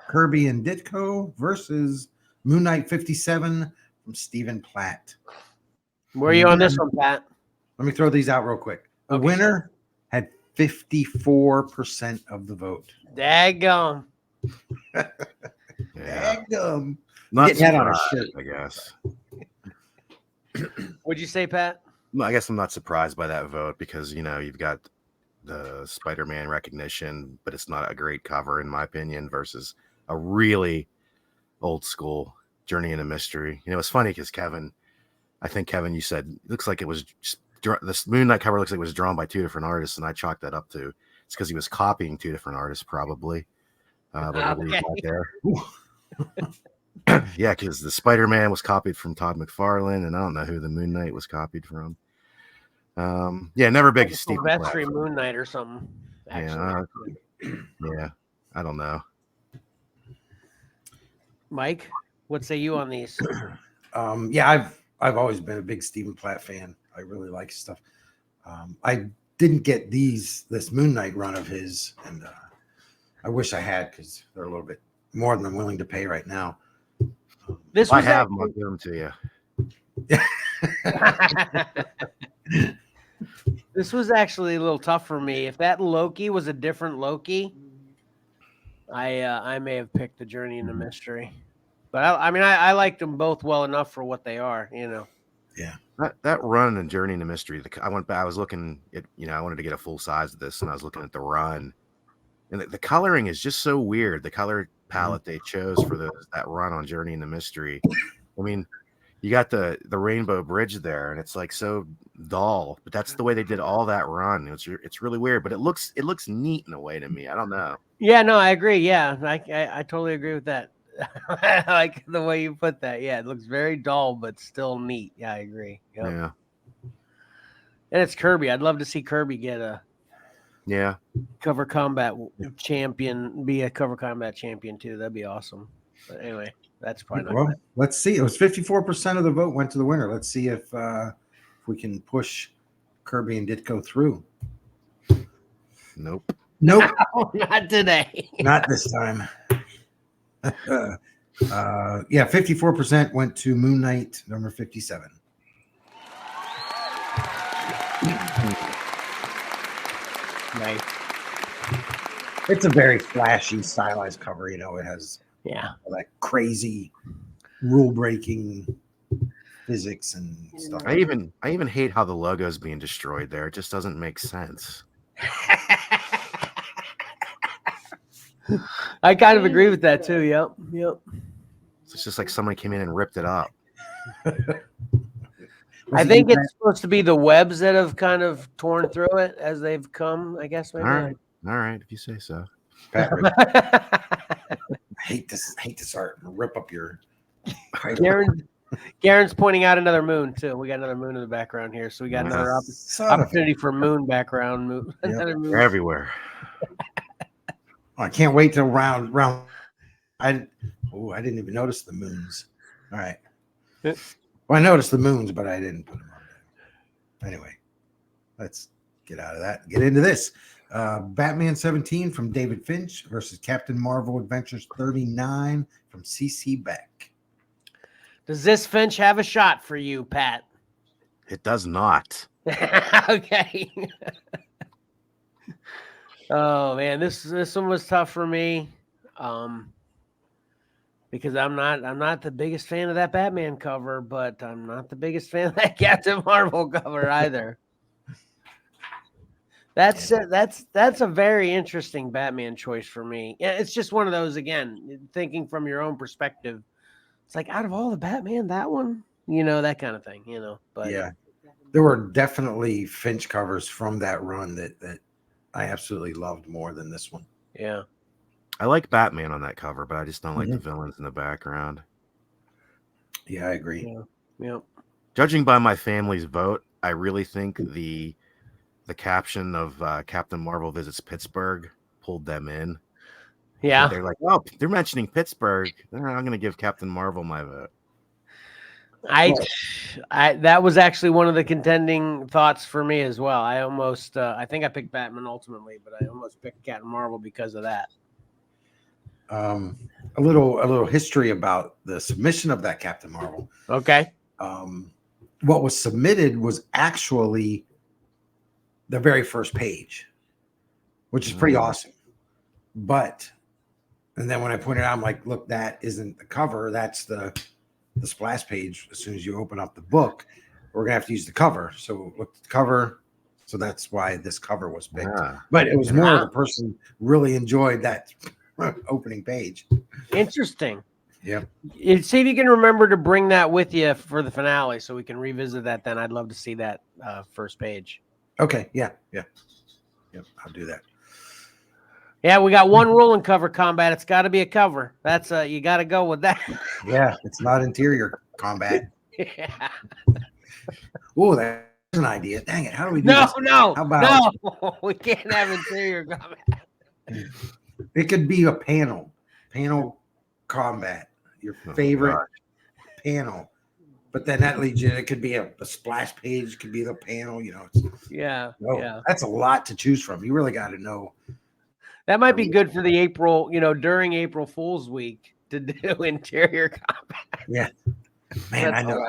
Speaker 2: Kirby and Ditko versus Moon Knight 57 from Stephen Platt.
Speaker 1: Where are you on this one, Pat?
Speaker 2: Let me throw these out real quick. The winner had 54% of the vote.
Speaker 1: Daggum.
Speaker 2: Daggum.
Speaker 3: Not surprised, I guess.
Speaker 1: What'd you say, Pat?
Speaker 3: Well, I guess I'm not surprised by that vote because, you've got the Spider-Man recognition, but it's not a great cover, in my opinion, versus a really old school Journey into Mystery. It's funny because Kevin, you said it looks like it was this Moon Knight cover looks like it was drawn by two different artists, and I chalked that up to it's because he was copying two different artists, probably. But we'll leave that there. Yeah, because the Spider-Man was copied from Todd McFarlane, and I don't know who the Moon Knight was copied from. Never big Steve
Speaker 1: Sylvester Moon Knight or something.
Speaker 3: Yeah, I don't know.
Speaker 1: Mike, what say you on these?
Speaker 2: I've always been a big Stephen Platt fan. I really like his stuff. I didn't get this Moon Knight run of his, and I wish I had because they're a little bit more than I'm willing to pay right now.
Speaker 3: I have them. I'll give them to
Speaker 1: you. This was actually a little tough for me. If that Loki was a different Loki, I may have picked the Journey into Mystery. But I liked them both well enough for what they are,
Speaker 2: Yeah.
Speaker 3: That run in Journey into Mystery, I was looking at, I wanted to get a full size of this, and I was looking at the run. And the coloring is just so weird. The color palette they chose for that run on Journey into Mystery. I mean, you got the Rainbow Bridge there, and it's like so dull. But that's the way they did all that run. It's really weird, but it looks neat in a way to me. I don't know.
Speaker 1: Yeah, no, I agree. Yeah, I totally agree with that. I like the way you put that. Yeah, it looks very dull, but still neat. Yeah, I agree. Yep.
Speaker 3: Yeah.
Speaker 1: And it's Kirby. I'd love to see Kirby get a cover combat champion, be a cover combat champion too. That'd be awesome. But anyway, that's probably not
Speaker 2: let's see. It was 54% of the vote went to the winner. Let's see if we can push Kirby and Ditko through.
Speaker 3: Nope.
Speaker 2: Nope.
Speaker 1: Oh, not today.
Speaker 2: Not this time. 54% went to Moon Knight, number 57.
Speaker 1: Nice.
Speaker 2: It's a very flashy, stylized cover. You know, it has that crazy rule-breaking physics and stuff.
Speaker 3: I even hate how the logo is being destroyed there. It just doesn't make sense.
Speaker 1: I kind of agree with that too. Yep.
Speaker 3: It's just like somebody came in and ripped it up.
Speaker 1: I think it's supposed to be the webs that have kind of torn through it as they've come, I guess. Maybe.
Speaker 3: All right, if you say so.
Speaker 2: I hate this art. Rip up your.
Speaker 1: Garen's pointing out another moon too. We got another moon in the background here, so we got another opportunity for moon background. Moon.
Speaker 2: Yep.
Speaker 1: Another moon.
Speaker 3: They're everywhere.
Speaker 2: I can't wait till round. I didn't even notice the moons. All right. Well, I noticed the moons, but I didn't put them on there. Anyway, let's get out of that. Get into this. Batman 17 from David Finch versus Captain Marvel Adventures 39 from CC Beck.
Speaker 1: Does this Finch have a shot for you, Pat?
Speaker 3: It does not.
Speaker 1: Okay. Oh man, this one was tough for me, because I'm not the biggest fan of that Batman cover, but I'm not the biggest fan of that Captain Marvel cover either. That's a very interesting Batman choice for me. Yeah, it's just one of those, again, thinking from your own perspective. It's like, out of all the Batman, that one, that kind of thing, But
Speaker 2: yeah, there were definitely Finch covers from that run that I absolutely loved more than this one.
Speaker 1: Yeah.
Speaker 3: I like Batman on that cover, but I just don't like the villains in the background.
Speaker 2: Yeah, I agree.
Speaker 1: Yeah.
Speaker 3: Judging by my family's vote, I really think the caption of Captain Marvel visits Pittsburgh pulled them in.
Speaker 1: Yeah.
Speaker 3: They're like, oh, they're mentioning Pittsburgh. I'm going to give Captain Marvel my vote.
Speaker 1: That was actually one of the contending thoughts for me as well. I almost, I think I picked Batman ultimately, but I almost picked Captain Marvel because of that.
Speaker 2: A little history about the submission of that Captain Marvel.
Speaker 1: Okay.
Speaker 2: What was submitted was actually the very first page, which is pretty awesome. And then when I pointed out, I'm like, look, that isn't the cover. That's the splash page. As soon as you open up the book, we're gonna have to use the cover. So look at the cover. So that's why this cover was picked. But it was more the person really enjoyed that opening page.
Speaker 1: Interesting.
Speaker 2: Yep.
Speaker 1: See if you can remember to bring that with you for the finale so we can revisit that then. I'd love to see that first page.
Speaker 2: Okay. Yeah. I'll do that.
Speaker 1: Yeah, we got one rule in cover combat. It's got to be a cover. That's you got to go with that.
Speaker 2: Yeah, it's not interior combat.
Speaker 1: Yeah.
Speaker 2: Oh, that's an idea. Dang it! How do we do this?
Speaker 1: No.
Speaker 2: How about
Speaker 1: we can't have interior combat.
Speaker 2: It could be a panel combat. Your favorite panel. But then that leads you, it could be a splash page, it could be the panel,
Speaker 1: Yeah.
Speaker 2: That's a lot to choose from. You really got to know.
Speaker 1: That might be good for the April, during April Fool's Week to do interior combat.
Speaker 2: Yeah. Man, I know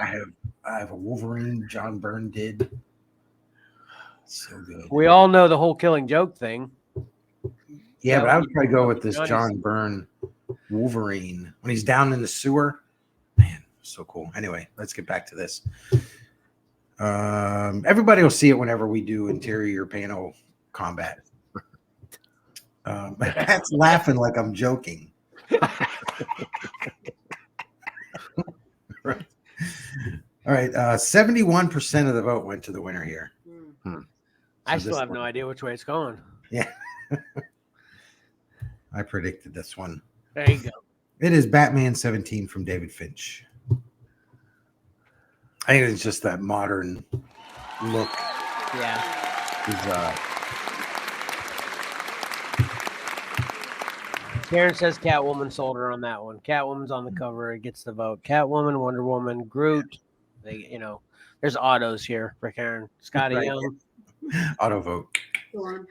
Speaker 2: I have a Wolverine John Byrne did. So good.
Speaker 1: We all know the whole Killing Joke thing.
Speaker 2: Yeah, but I would probably go with this John Byrne Wolverine when he's down in the sewer. Man, so cool. Anyway, let's get back to this. Everybody will see it whenever we do interior panel combat. Pat's laughing like I'm joking. Right. All right. 71% of the vote went to the winner here.
Speaker 1: I still have no idea which way it's going.
Speaker 2: Yeah. I predicted this one.
Speaker 1: There you go.
Speaker 2: It is Batman 17 from David Finch. I think it's just that modern look.
Speaker 1: Yeah. Karen says Catwoman sold her on that one. Catwoman's on the cover. It gets the vote. Catwoman, Wonder Woman, Groot. There's autos here for Karen. Scotty Young.
Speaker 2: Auto vote.
Speaker 4: Go on.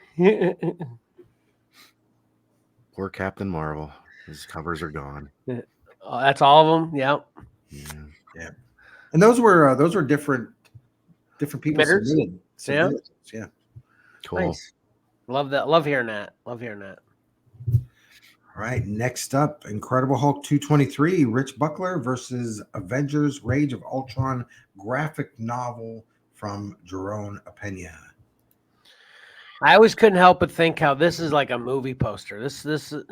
Speaker 3: Poor Captain Marvel. His covers are gone.
Speaker 1: Oh, that's all of them. Yep.
Speaker 3: Yeah.
Speaker 2: And those were different people
Speaker 1: Submitters?
Speaker 2: submitted. Yeah.
Speaker 3: Cool.
Speaker 1: Nice. Love that. Love hearing that. Love hearing that.
Speaker 2: All right. Next up, Incredible Hulk 223, Rich Buckler versus Avengers Rage of Ultron graphic novel from Jerome Pena.
Speaker 1: I always couldn't help but think how this is like a movie poster. This could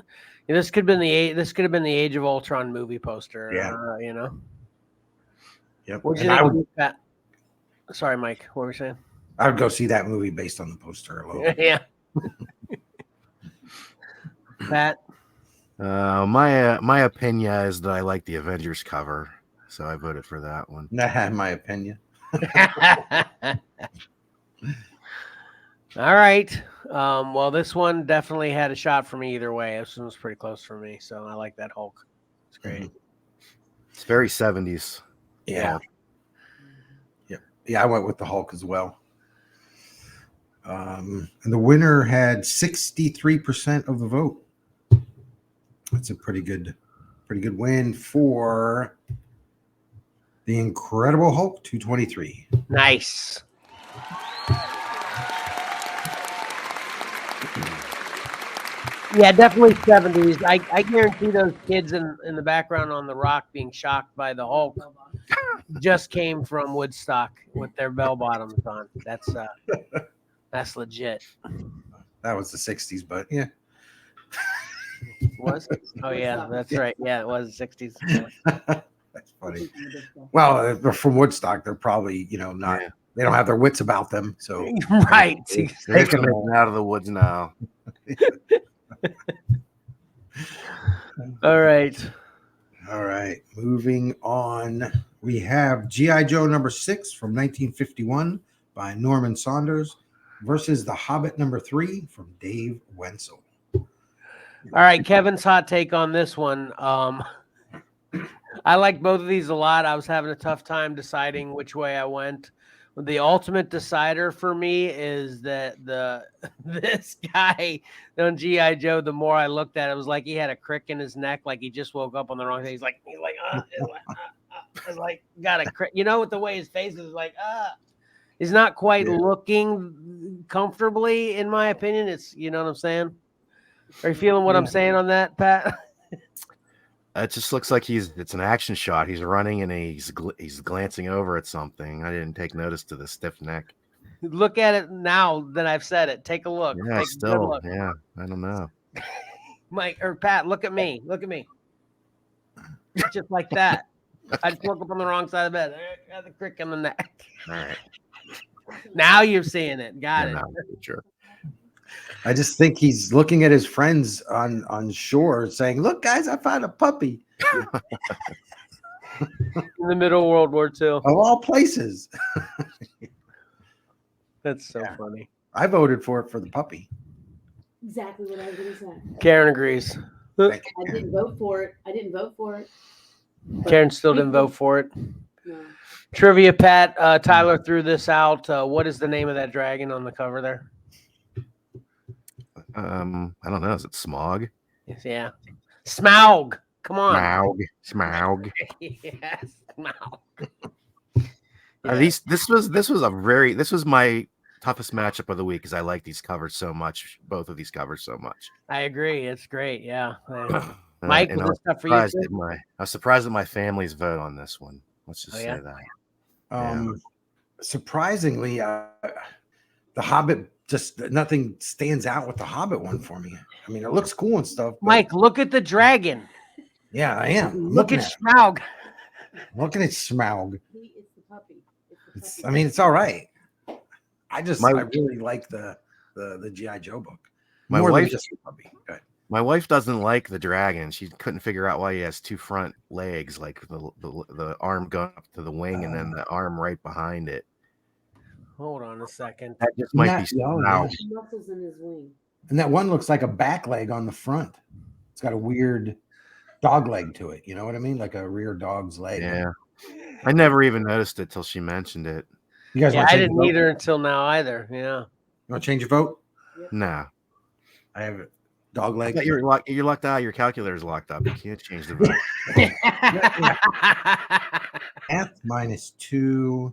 Speaker 1: have been the Age of Ultron movie poster.
Speaker 2: Yeah.
Speaker 1: You know.
Speaker 2: Yep.
Speaker 1: What did you think of that? Sorry, Mike. What were you saying?
Speaker 2: I would go see that movie based on the poster alone.
Speaker 1: Yeah. Pat.
Speaker 3: My opinion is that I like the Avengers cover, so I voted for that one.
Speaker 2: Nah, my opinion.
Speaker 1: All right. Well, this one definitely had a shot for me either way. This one was pretty close for me, so I like that Hulk. It's great.
Speaker 2: Mm-hmm.
Speaker 3: It's very 70s.
Speaker 2: Yeah. Yeah, I went with the Hulk as well. And the winner had 63% of the vote. That's a pretty good win for the Incredible Hulk 223.
Speaker 1: Nice. Yeah, definitely 70s. I guarantee those kids in the background on the rock being shocked by the Hulk just came from Woodstock with their bell bottoms on. That's legit.
Speaker 2: That was the 60s, but yeah.
Speaker 1: Was? Oh yeah, that's right. Yeah, it was the 60s. Yeah.
Speaker 2: That's funny. Well, they're from Woodstock. They're probably, not. Yeah. They don't have their wits about them. So
Speaker 1: right.
Speaker 3: They're coming out of the woods now.
Speaker 1: All right.
Speaker 2: All right. Moving on. We have G.I. Joe #6 from 1951 by Norman Saunders versus The Hobbit #3 from Dave Wenzel.
Speaker 1: All right, Kevin's hot take on this one. I like both of these a lot. I was having a tough time deciding which way I went. The ultimate decider for me is that this guy on G.I. Joe, the more I looked at it, it was like he had a crick in his neck, like he just woke up on the wrong day. He's like, it's like got a crick. With the way his face is like, he's not quite looking comfortably, in my opinion. It's, you know what I'm saying? Are you feeling what I'm saying on that, Pat?
Speaker 3: It just looks like it's an action shot. He's running and he's glancing over at something. I didn't take notice to the stiff neck.
Speaker 1: Look at it now that I've said it. Take a look.
Speaker 3: Yeah, still. Yeah, I don't know.
Speaker 1: Mike or Pat, look at me. Look at me. Just like that. I just woke up on the wrong side of the bed. I had the crick in the neck.
Speaker 3: All right.
Speaker 1: Now you're seeing it. Got it.
Speaker 3: Sure.
Speaker 2: I just think he's looking at his friends on shore saying, "Look, guys, I found a puppy."
Speaker 1: In the middle of World War II.
Speaker 2: Of all places.
Speaker 1: That's so funny.
Speaker 2: I voted for the puppy.
Speaker 4: Exactly what I was going to say.
Speaker 1: Karen agrees.
Speaker 2: Thank you,
Speaker 4: I didn't vote for it.
Speaker 1: Karen still didn't vote for it.
Speaker 4: No.
Speaker 1: Trivia, Pat. Tyler threw this out. What is the name of that dragon on the cover there?
Speaker 3: I don't know. Is it Smog?
Speaker 1: Yeah. Smaug. Come on.
Speaker 3: Smaug.
Speaker 1: Yes, Smaug.
Speaker 3: This was my toughest matchup of the week because I like these covers so much. Both of these covers so much.
Speaker 1: I agree. It's great. Yeah. Mike, was this tough for you?
Speaker 3: I was surprised at my family's vote on this one. Let's just say that.
Speaker 2: Surprisingly, The Hobbit, just nothing stands out with the Hobbit one for me. I mean, it looks cool and stuff.
Speaker 1: Mike, look at the dragon.
Speaker 2: Yeah, I am.
Speaker 1: Look at Smaug.
Speaker 2: Looking at Smaug.
Speaker 4: It's the puppy.
Speaker 2: It's all right. I really like the G.I. Joe book.
Speaker 3: My
Speaker 2: More
Speaker 3: wife
Speaker 2: than just the puppy. Go ahead.
Speaker 3: My wife doesn't like the dragon. She couldn't figure out why he has two front legs, like the arm going up to the wing and then the arm right behind it.
Speaker 1: Hold on a second.
Speaker 3: That just might be
Speaker 4: Muscles in his wing.
Speaker 2: And that one looks like a back leg on the front. It's got a weird dog leg to it. You know what I mean? Like a rear dog's leg.
Speaker 3: Yeah. I never even noticed it till she mentioned it.
Speaker 2: You guys
Speaker 1: I didn't either until now either. Yeah.
Speaker 2: You want to change your vote?
Speaker 3: Nah.
Speaker 2: I have it. Dog leg.
Speaker 3: Yeah, you're locked out. Your calculator's locked up. You can't change the vote.
Speaker 2: F minus 2%.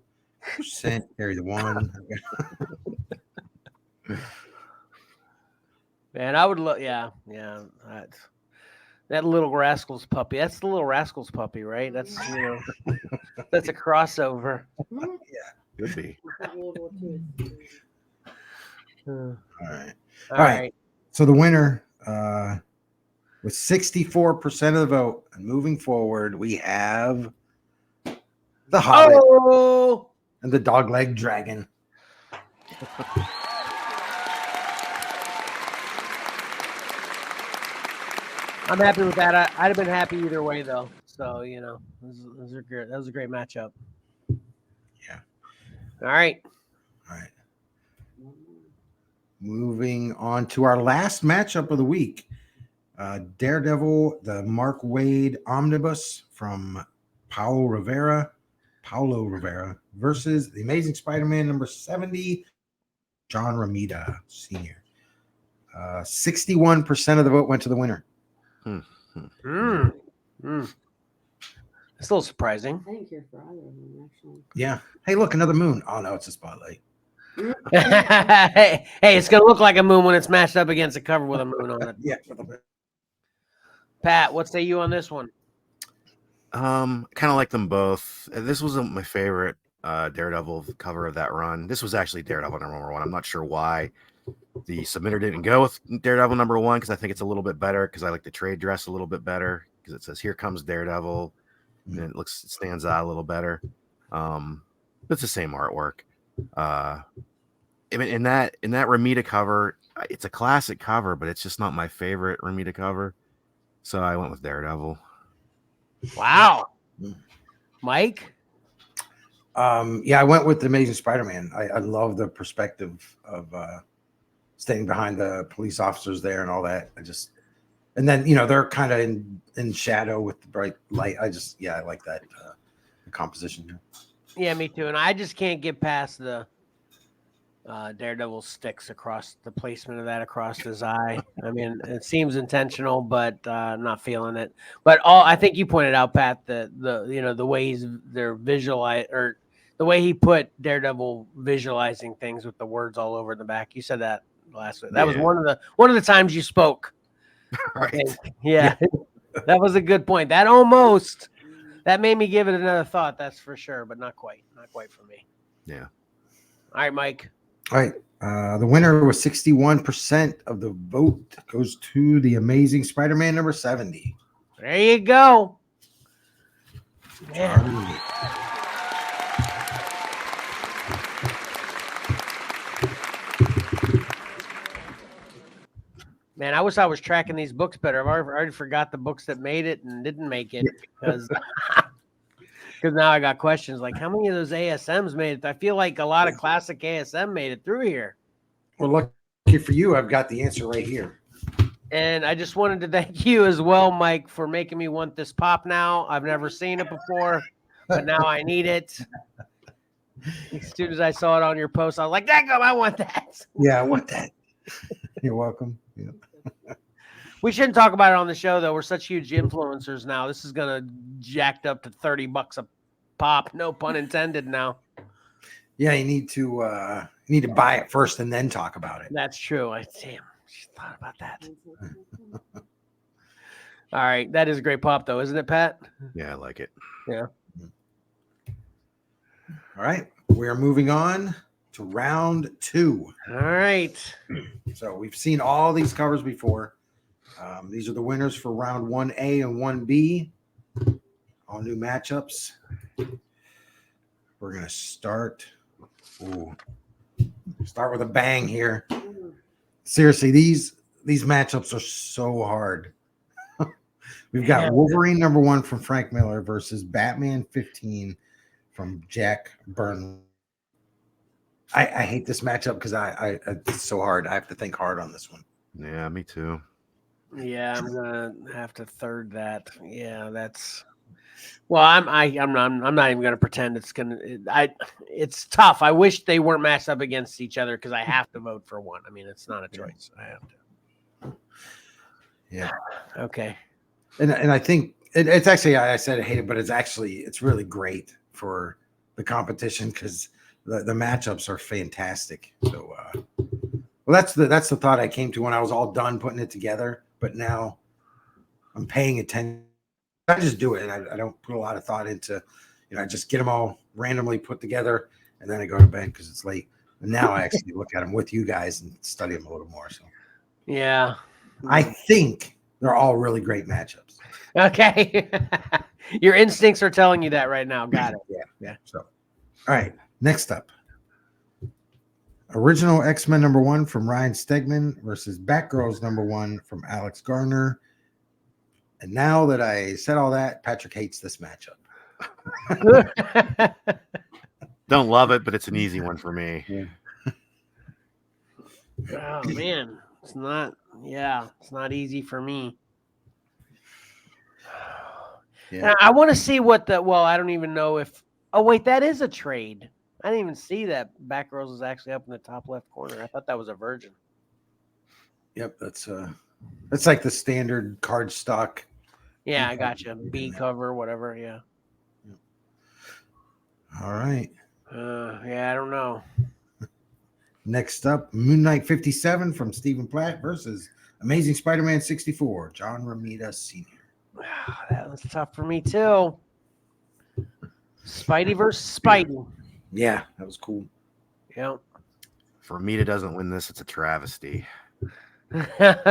Speaker 2: Carry the 1.
Speaker 1: Man, I would look. Yeah. That little rascal's puppy. That's the little rascal's puppy, right? That's that's a crossover.
Speaker 3: Could be.
Speaker 4: World War II.
Speaker 2: All right.
Speaker 1: All right.
Speaker 2: So the winner with 64% of the vote, and moving forward, we have the Hobbit and the Dogleg Dragon.
Speaker 1: I'm happy with that. I'd have been happy either way, though. So those are good. That was a great matchup.
Speaker 2: Yeah.
Speaker 1: All right.
Speaker 2: Moving on to our last matchup of the week. Daredevil, the Mark Waid Omnibus from Paulo Rivera versus the Amazing Spider-Man number 70, John Romita Sr. 61% of the vote went to the winner.
Speaker 1: It's a little surprising.
Speaker 4: I didn't care for either of them, actually.
Speaker 2: Yeah. Hey, look, another moon. Oh, no, it's a spotlight.
Speaker 1: Hey, it's going to look like a moon when it's matched up against a cover with a moon on it.
Speaker 2: Yeah, a little bit.
Speaker 1: Pat, what say you on this one?
Speaker 3: Kind of like them both. This wasn't my favorite Daredevil cover of that run. This was actually Daredevil number 1. I'm not sure why the submitter didn't go with Daredevil number 1, because I think it's a little bit better, because I like the trade dress a little bit better, because it says "Here comes Daredevil," and it stands out a little better. It's the same artwork. In that Romita cover, it's a classic cover, but it's just not my favorite Romita cover, so I went with Daredevil.
Speaker 1: Wow. Mike?
Speaker 2: Yeah, I went with the Amazing Spider-Man. I love the perspective of standing behind the police officers there and all that. And then they're kind of in shadow with the bright light. I like that composition here.
Speaker 1: Yeah, me too. And I just can't get past the Daredevil sticks across the placement of that across his eye. I mean, it seems intentional, but I'm not feeling it. But I think you pointed out, Pat, the way they're visualize, or the way he put Daredevil visualizing things with the words all over the back. You said that last week. That was one of the times you spoke.
Speaker 3: Right.
Speaker 1: Yeah. That was a good point. That made me give it another thought. That's for sure, but not quite for me.
Speaker 3: Yeah.
Speaker 1: All right, Mike.
Speaker 2: All right. The winner with 61% of the vote goes to the Amazing Spider-Man number 70.
Speaker 1: There you go. Yeah. Man, I wish I was tracking these books better. I've already forgot the books that made it and didn't make it, because now I got questions like, how many of those ASMs made it? I feel like a lot of classic ASM made it through here.
Speaker 2: Well, lucky for you, I've got the answer right here.
Speaker 1: And I just wanted to thank you as well, Mike, for making me want this pop now. I've never seen it before, but now I need it. As soon as I saw it on your post, I was like, "Daggum, I want that."
Speaker 2: Yeah, I want that. You're welcome. Yeah.
Speaker 1: We shouldn't talk about it on the show, though. We're such huge influencers now. This is gonna jacked up to $30 a pop. No pun intended. Now.
Speaker 2: Yeah, you need to buy it first and then talk about it.
Speaker 1: That's true. She thought about that. All right, that is a great pop, though, isn't it, Pat?
Speaker 3: Yeah, I like it.
Speaker 1: Yeah.
Speaker 2: All right, we are moving on to round 2.
Speaker 1: All right.
Speaker 2: So we've seen all these covers before. These are the winners for round 1A and 1B. All new matchups. We're gonna start with a bang here. Seriously, these matchups are so hard. We've got Wolverine number 1 from Frank Miller versus Batman 15 from Jack Byrne. I hate this matchup because it's so hard. I have to think hard on this one.
Speaker 3: Yeah, me too.
Speaker 1: Yeah, I'm gonna have to third that. Yeah, Well, I'm not even going to pretend it's going to. It's tough. I wish they weren't matched up against each other because I have to vote for one. I mean, it's not a choice. I have to.
Speaker 2: Yeah.
Speaker 1: Okay.
Speaker 2: And I think it's actually, I said I hate it, but it's really great for the competition because the matchups are fantastic. So, well, that's the thought I came to when I was all done putting it together. But now I'm paying attention. I just do it. I don't put a lot of thought into, I just get them all randomly put together and then I go to bed because it's late. And now I actually look at them with you guys and study them a little more. So,
Speaker 1: yeah,
Speaker 2: I think they're all really great matchups.
Speaker 1: Okay. Your instincts are telling you that right now. Got it.
Speaker 2: Yeah. So, all right. Next up, original X-Men #1 from Ryan Stegman versus Batgirls #1 from Alex Garner. And now that I said all that, Patrick hates this matchup.
Speaker 3: Don't love it, but it's an easy one for me.
Speaker 2: Yeah.
Speaker 1: Oh man, it's not easy for me.
Speaker 2: Yeah.
Speaker 1: I want to see what I don't even know if. Oh wait, that is a trade. I didn't even see that Batgirls is actually up in the top left corner. I thought that was a Virgin.
Speaker 2: Yep, that's like the standard card stock.
Speaker 1: Yeah, I gotcha. B cover, whatever. Yeah.
Speaker 2: All right.
Speaker 1: Yeah, I don't know.
Speaker 2: Next up, Moon Knight 57 from Stephen Platt versus Amazing Spider-Man 64, John Romita Sr.
Speaker 1: That was tough for me too. Spidey versus Spidey.
Speaker 2: Yeah, that was cool.
Speaker 1: Yep.
Speaker 3: For me, it doesn't win this. It's a travesty.
Speaker 2: Yep.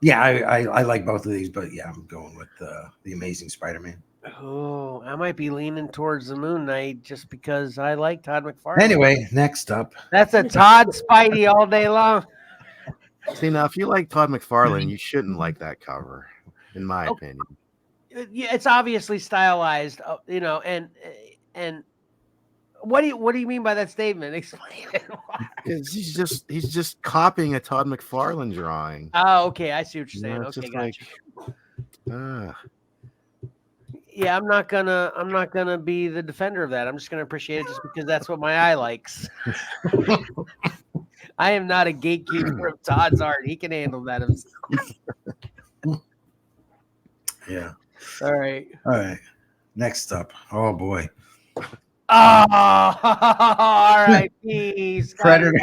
Speaker 2: Yeah, I like both of these, but yeah, I'm going with the Amazing Spider-Man.
Speaker 1: Oh, I might be leaning towards the Moon Knight just because I like Todd McFarlane.
Speaker 2: Anyway, next up.
Speaker 1: That's a Todd Spidey all day long.
Speaker 3: See, now, if you like Todd McFarlane, you shouldn't like that cover, in my opinion.
Speaker 1: Yeah, it's obviously stylized, and what do you mean by that statement? Explain it.
Speaker 3: Because he's just copying a Todd McFarlane drawing.
Speaker 1: Oh, okay, I see what you're saying.
Speaker 3: You know, it's
Speaker 1: Okay,
Speaker 3: just
Speaker 1: gotcha. Yeah, I'm not gonna be the defender of that. I'm just gonna appreciate it just because that's what my eye likes. I am not a gatekeeper of Todd's art. He can handle that himself.
Speaker 2: Yeah.
Speaker 1: All right.
Speaker 2: Next up. Oh boy.
Speaker 1: Oh, all right. Peace.
Speaker 2: Predator.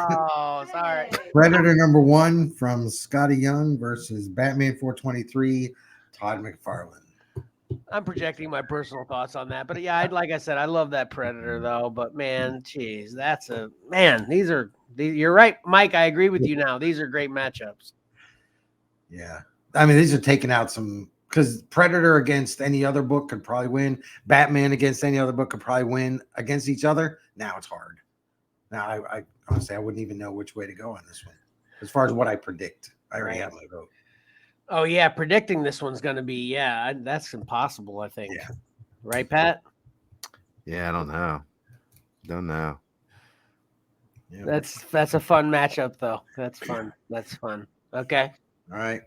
Speaker 1: Oh, sorry.
Speaker 2: Predator #1 from Scotty Young versus Batman 423, Todd McFarlane.
Speaker 1: I'm projecting my personal thoughts on that, but yeah, like I said, I love that Predator though. But man, geez, you're right, Mike. I agree with you now. These are great matchups.
Speaker 2: Yeah, I mean, these are taking out some because Predator against any other book could probably win. Batman against any other book could probably win against each other. Now it's hard. Now I honestly I wouldn't even know which way to go on this one. As far as what I predict, I already have my vote.
Speaker 1: Oh yeah, predicting this one's going to be that's impossible. I think. Yeah. Right, Pat?
Speaker 3: Yeah, I don't know.
Speaker 2: Yeah.
Speaker 1: That's a fun matchup though. That's fun. Okay.
Speaker 2: All right.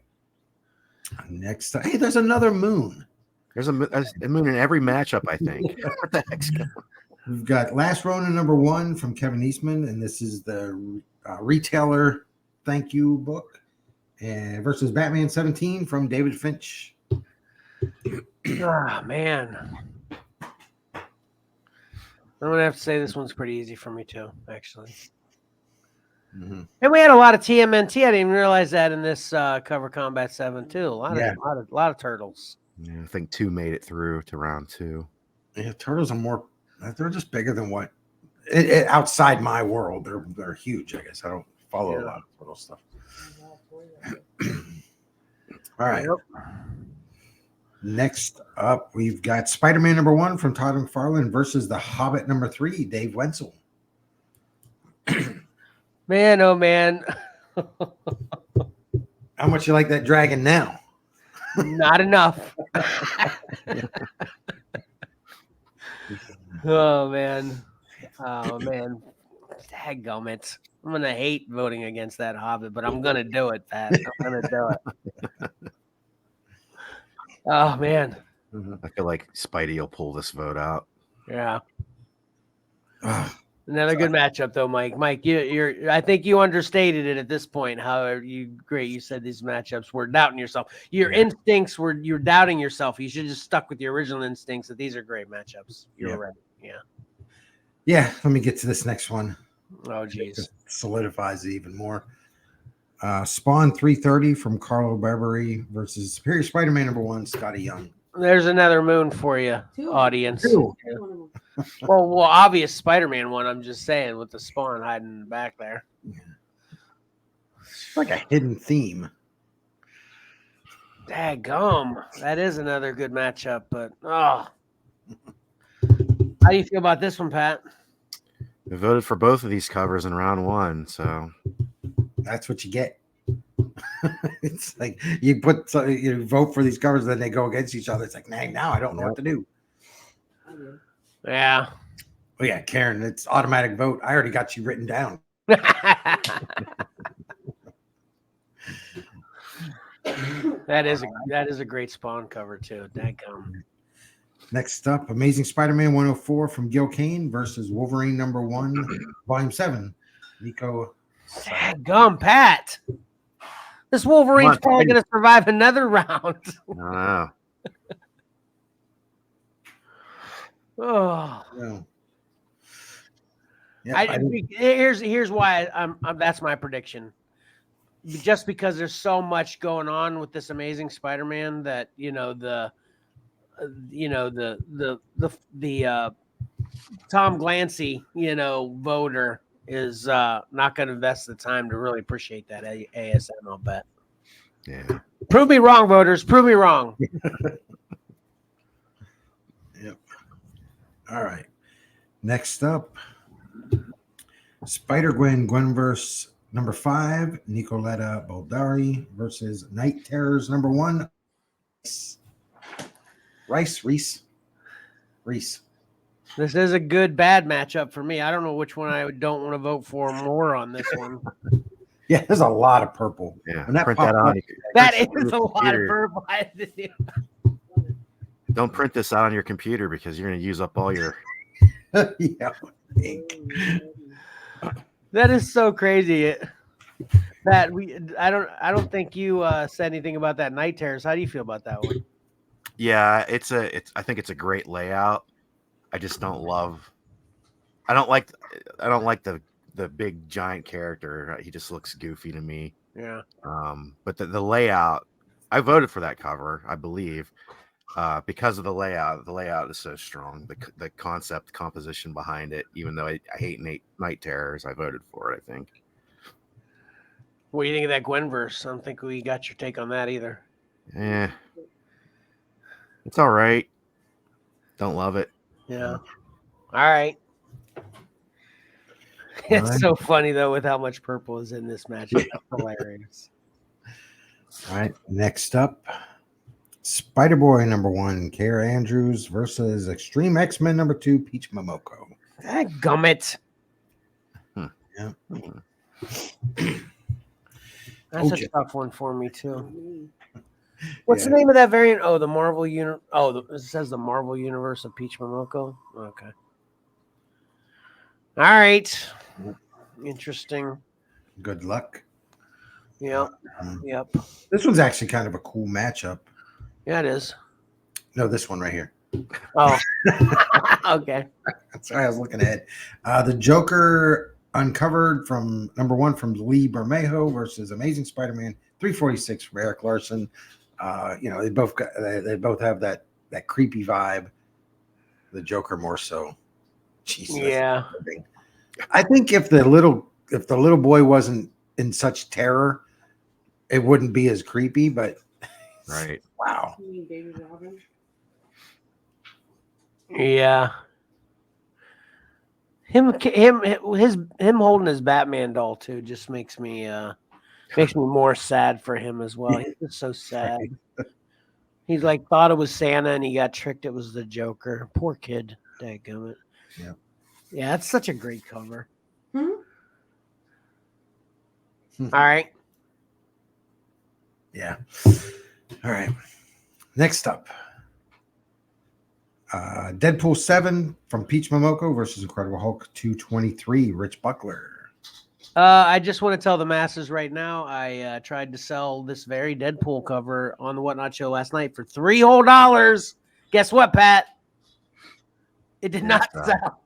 Speaker 2: Next, hey, there's another Moon.
Speaker 3: There's a Moon in every matchup, I think. What the heck's going on?
Speaker 2: We've got Last Ronin #1 from Kevin Eastman, and this is the retailer thank you book, and versus Batman 17 from David Finch.
Speaker 1: Ah, man. I'm gonna have to say this one's pretty easy for me too, actually. Mm-hmm. And we had a lot of TMNT. I didn't even realize that in this Cover Combat 7 too. A lot of turtles.
Speaker 3: Yeah, I think 2 made it through to round 2.
Speaker 2: Yeah, turtles are they're just bigger than what outside my world. They're huge. I guess I don't follow a lot of turtle stuff. All right. Yep. Next up, we've got Spider-Man #1 from Todd McFarlane versus The Hobbit #3, Dave Wenzel.
Speaker 1: Man, oh man.
Speaker 2: How much you like that dragon now?
Speaker 1: Not enough. Oh man. Dadgummit. I'm gonna hate voting against that Hobbit, but I'm gonna do it, Pat. I'm gonna do it. Oh man,
Speaker 3: I feel like Spidey will pull this vote out.
Speaker 1: yeah.
Speaker 2: Ah,
Speaker 1: Another good matchup though, Mike. Mike, you're. I think you understated it at this point. However, you said these matchups were doubting yourself. Your instincts were you're doubting yourself. You should have just stuck with your original instincts that these are great matchups. You're right. Yeah.
Speaker 2: Yeah. Let me get to this next one.
Speaker 1: Oh geez.
Speaker 2: Solidifies it even more. Spawn 330 from Carlo Barberi versus Superior Spider-Man #1, Scotty Young.
Speaker 1: There's another moon for you, audience. Well, obvious Spider-Man one. I'm just saying with the Spawn hiding in the back there.
Speaker 2: It's like a hidden theme.
Speaker 1: Daggum. That is another good matchup, but how do you feel about this one, Pat?
Speaker 3: I voted for both of these covers in round 1, so
Speaker 2: that's what you get. It's like you vote for these covers, then they go against each other. It's like, now I don't know what to do.
Speaker 1: Yeah.
Speaker 2: Oh yeah, Karen, it's automatic vote. I already got you written down.
Speaker 1: That is a great Spawn cover too. Daggum.
Speaker 2: Next up, Amazing Spider-Man 104 from Gil Kane versus Wolverine #1, Volume 7. Nico.
Speaker 1: Daggum, Pat. This Wolverine's probably going to survive another round.
Speaker 3: I don't know.
Speaker 1: Oh.
Speaker 2: No. Yeah,
Speaker 1: here's why I'm that's my prediction. Just because there's so much going on with this Amazing Spider-Man that the Tom Glancy voter is not going to invest the time to really appreciate that ASM. I'll bet.
Speaker 3: Yeah.
Speaker 1: Prove me wrong, voters. Prove me wrong.
Speaker 2: Yep. All right. Next up, Spider-Gwen Gwenverse #5, Nicoletta Baldari versus Night Terrors #1. Reese.
Speaker 1: This is a good bad matchup for me. I don't know which one I don't want to vote for more on this one.
Speaker 2: Yeah, there's a lot of purple.
Speaker 3: Yeah,
Speaker 2: print
Speaker 3: that on.
Speaker 1: That is a lot of purple.
Speaker 3: Don't print this out on your computer because you're going to use up all your.
Speaker 2: Yeah, ink.
Speaker 1: That is so crazy. I don't think you said anything about that Night Terrors. How do you feel about that one?
Speaker 3: Yeah, I think it's a great layout. I just don't love. I don't like the big giant character. He just looks goofy to me.
Speaker 1: Yeah.
Speaker 3: But the layout, I voted for that cover, I believe, because of the layout. The layout is so strong. The concept composition behind it. Even though I hate Night Terrors, I voted for it. I think.
Speaker 1: What do you think of that Gwenverse? I don't think we got your take on that either.
Speaker 3: Yeah. It's all right. Don't love it.
Speaker 1: Yeah. All right. It's so funny though with how much purple is in this matchup. Hilarious.
Speaker 2: All right. Next up, Spider-Boy #1, Kara Andrews versus Extreme X-Men #2, Peach Momoko.
Speaker 1: Dadgummit.
Speaker 2: Yeah.
Speaker 1: That's a tough one for me too. What's the name of that variant? Oh, the Marvel it says the Marvel Universe of Peach Momoko. Okay. All right. Interesting.
Speaker 2: Good luck.
Speaker 1: Yep. Yep.
Speaker 2: This one's actually kind of a cool matchup.
Speaker 1: Yeah, it is.
Speaker 2: No, this one right here.
Speaker 1: Oh. Okay.
Speaker 2: Sorry, I was looking ahead. The Joker Uncovered from #1 from Lee Bermejo versus Amazing Spider-Man 346 from Eric Larson. They both have that creepy vibe. The Joker more so. Jesus.
Speaker 1: Yeah.
Speaker 2: I think if the little boy wasn't in such terror, it wouldn't be as creepy. But
Speaker 3: right.
Speaker 2: Wow.
Speaker 4: You mean Baby Robin?
Speaker 1: Yeah. Him holding his Batman doll too just makes me more sad for him as well. He's just so sad. He's like thought it was Santa and he got tricked. It was the Joker. Poor kid. Dadgummit.
Speaker 2: Yeah.
Speaker 1: Yeah, that's such a great cover.
Speaker 4: Hmm?
Speaker 1: All right.
Speaker 2: Yeah. All right. Next up, Deadpool 7 from Peach Momoko versus Incredible Hulk 223, Rich Buckler.
Speaker 1: I just want to tell the masses right now, I tried to sell this very Deadpool cover on the Whatnot show last night for $3 whole. Guess what, Pat? It did not sell.